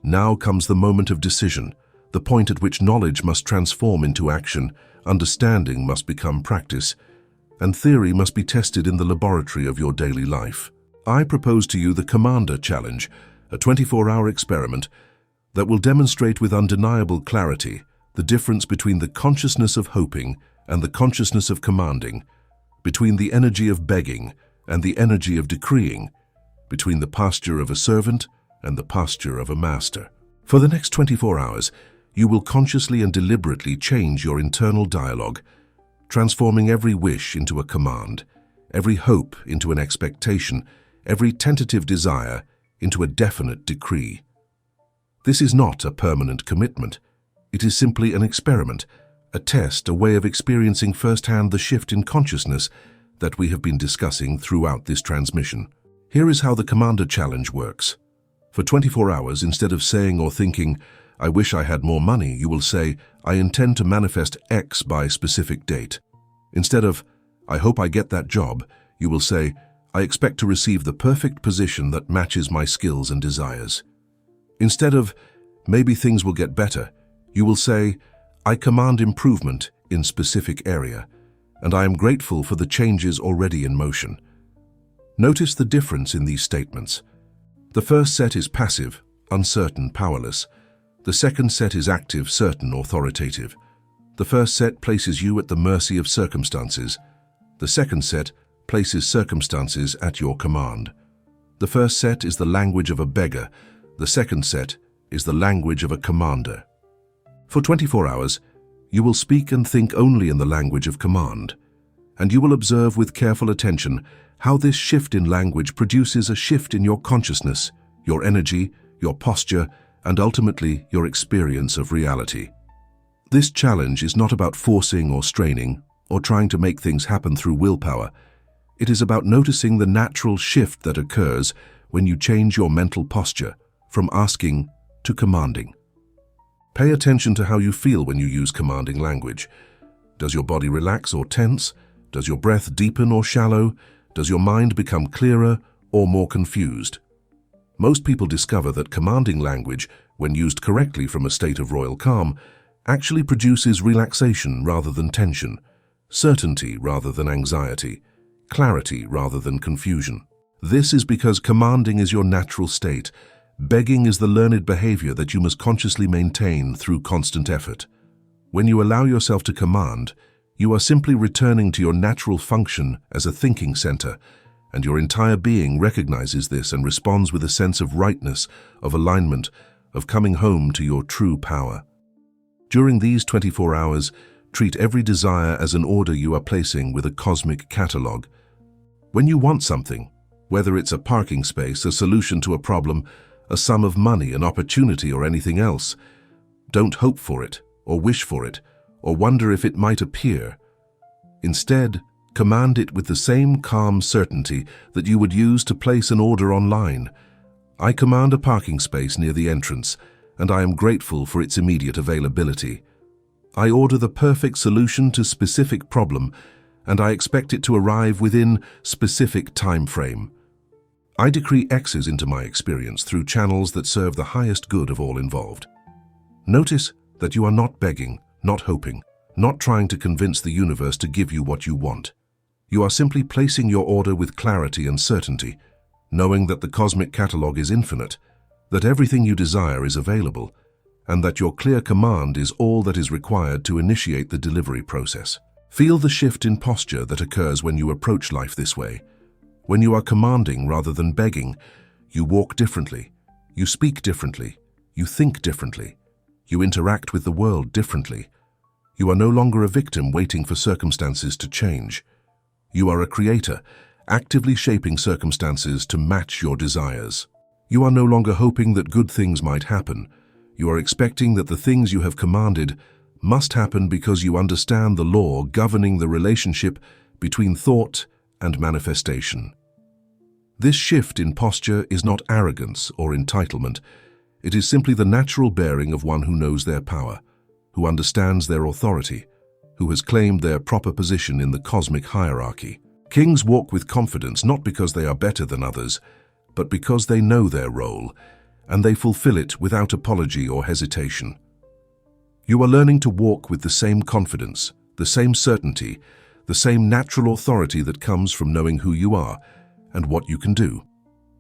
Now comes the moment of decision, the point at which knowledge must transform into action, understanding must become practice, and theory must be tested in the laboratory of your daily life. I propose to you the Commander Challenge, a 24-hour experiment that will demonstrate with undeniable clarity the difference between the consciousness of hoping and the consciousness of commanding, between the energy of begging and the energy of decreeing, between the posture of a servant and the posture of a master. For the next 24 hours, you will consciously and deliberately change your internal dialogue, transforming every wish into a command, every hope into an expectation, every tentative desire into a definite decree. This is not a permanent commitment. It is simply an experiment, a test, a way of experiencing firsthand the shift in consciousness that we have been discussing throughout this transmission. Here is how the Commander Challenge works. For 24 hours, instead of saying or thinking, "I wish I had more money," you will say, "I intend to manifest X by specific date." Instead of, "I hope I get that job," you will say, "I expect to receive the perfect position that matches my skills and desires." Instead of, "Maybe things will get better," you will say, "I command improvement in specific area, and I am grateful for the changes already in motion." Notice the difference in these statements. The first set is passive, uncertain, powerless. The second set is active, certain, authoritative. The first set places you at the mercy of circumstances. The second set places circumstances at your command. The first set is the language of a beggar. The second set is the language of a commander. For 24 hours, you will speak and think only in the language of command, and you will observe with careful attention how this shift in language produces a shift in your consciousness, your energy, your posture, and ultimately your experience of reality. This challenge is not about forcing or straining, or trying to make things happen through willpower. It is about noticing the natural shift that occurs when you change your mental posture from asking to commanding. Pay attention to how you feel when you use commanding language. Does your body relax or tense? Does your breath deepen or shallow? Does your mind become clearer or more confused? Most people discover that commanding language, when used correctly from a state of royal calm, actually produces relaxation rather than tension, certainty rather than anxiety, clarity rather than confusion. This is because commanding is your natural state. Begging is the learned behavior that you must consciously maintain through constant effort. When you allow yourself to command, you are simply returning to your natural function as a thinking center, and your entire being recognizes this and responds with a sense of rightness, of alignment, of coming home to your true power. During these 24 hours, treat every desire as an order you are placing with a cosmic catalog. When you want something, whether it's a parking space, a solution to a problem, a sum of money, an opportunity, or anything else, don't hope for it, or wish for it, or wonder if it might appear. Instead, command it with the same calm certainty that you would use to place an order online. I command a parking space near the entrance, and I am grateful for its immediate availability. I order the perfect solution to specific problem, and I expect it to arrive within specific time frame. I decree X's into my experience through channels that serve the highest good of all involved. Notice that you are not begging, not hoping, not trying to convince the universe to give you what you want. You are simply placing your order with clarity and certainty, knowing that the cosmic catalog is infinite, that everything you desire is available, and that your clear command is all that is required to initiate the delivery process. Feel the shift in posture that occurs when you approach life this way. When you are commanding rather than begging, you walk differently, you speak differently, you think differently, you interact with the world differently. You are no longer a victim waiting for circumstances to change. You are a creator, actively shaping circumstances to match your desires. You are no longer hoping that good things might happen. You are expecting that the things you have commanded must happen because you understand the law governing the relationship between thought and manifestation. This shift in posture is not arrogance or entitlement. It is simply the natural bearing of one who knows their power, who understands their authority, who has claimed their proper position in the cosmic hierarchy. Kings walk with confidence not because they are better than others, but because they know their role, and they fulfill it without apology or hesitation. You are learning to walk with the same confidence, the same certainty, the same natural authority that comes from knowing who you are and what you can do.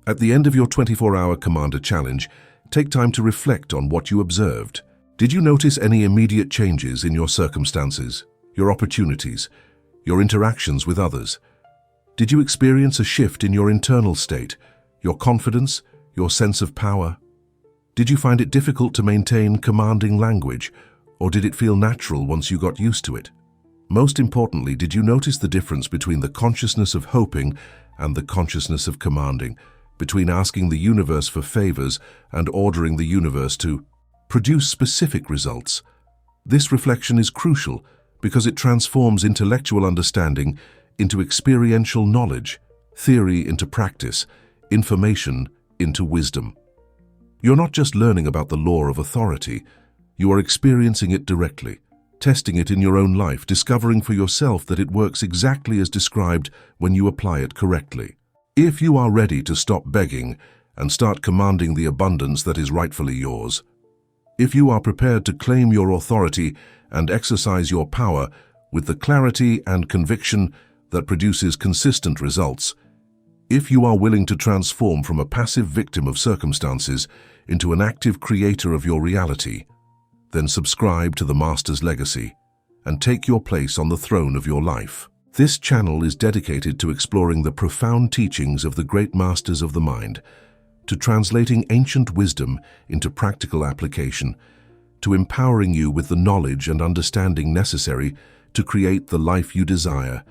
At the end of your 24-hour Commander Challenge, take time to reflect on what you observed. Did you notice any immediate changes in your circumstances, your opportunities, your interactions with others? Did you experience a shift in your internal state, your confidence, your sense of power? Did you find it difficult to maintain commanding language, or did it feel natural once you got used to it? Most importantly, did you notice the difference between the consciousness of hoping and the consciousness of commanding, between asking the universe for favors and ordering the universe to produce specific results? This reflection is crucial because it transforms intellectual understanding into experiential knowledge, theory into practice, information into wisdom. You're not just learning about the law of authority, you are experiencing it directly, testing it in your own life, discovering for yourself that it works exactly as described when you apply it correctly. If you are ready to stop begging and start commanding the abundance that is rightfully yours, if you are prepared to claim your authority and exercise your power with the clarity and conviction that produces consistent results, If you are willing to transform from a passive victim of circumstances into an active creator of your reality, then subscribe to the Master's legacy and take your place on the throne of your life. This channel is dedicated to exploring the profound teachings of the great masters of the mind, to translating ancient wisdom into practical application, to empowering you with the knowledge and understanding necessary to create the life you desire,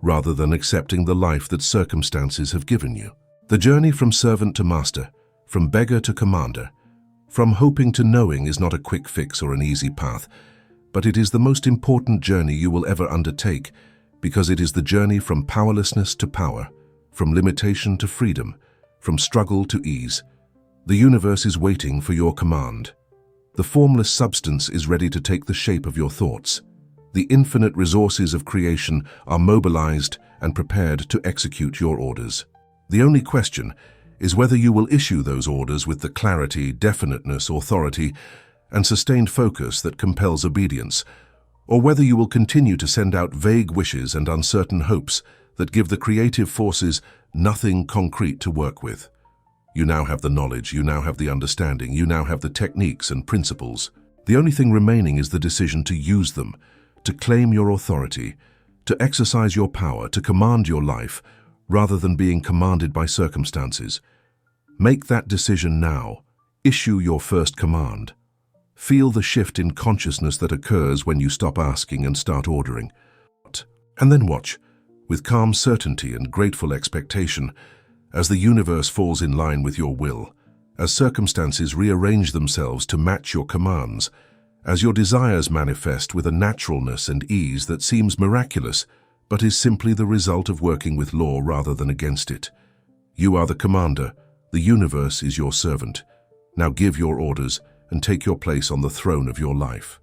rather than accepting the life that circumstances have given you. The journey from servant to master, from beggar to commander, from hoping to knowing is not a quick fix or an easy path, but it is the most important journey you will ever undertake, because it is the journey from powerlessness to power, from limitation to freedom, from struggle to ease. The universe is waiting for your command. The formless substance is ready to take the shape of your thoughts. The infinite resources of creation are mobilized and prepared to execute your orders. The only question is whether you will issue those orders with the clarity, definiteness, authority, and sustained focus that compels obedience, or whether you will continue to send out vague wishes and uncertain hopes that give the creative forces nothing concrete to work with. You now have the knowledge, you now have the understanding, you now have the techniques and principles. The only thing remaining is the decision to use them, to claim your authority, to exercise your power, to command your life, rather than being commanded by circumstances. Make that decision now. Issue your first command. Feel the shift in consciousness that occurs when you stop asking and start ordering. And then watch, with calm certainty and grateful expectation, as the universe falls in line with your will, as circumstances rearrange themselves to match your commands, as your desires manifest with a naturalness and ease that seems miraculous, but is simply the result of working with law rather than against it. You are the commander, the universe is your servant. Now give your orders and take your place on the throne of your life.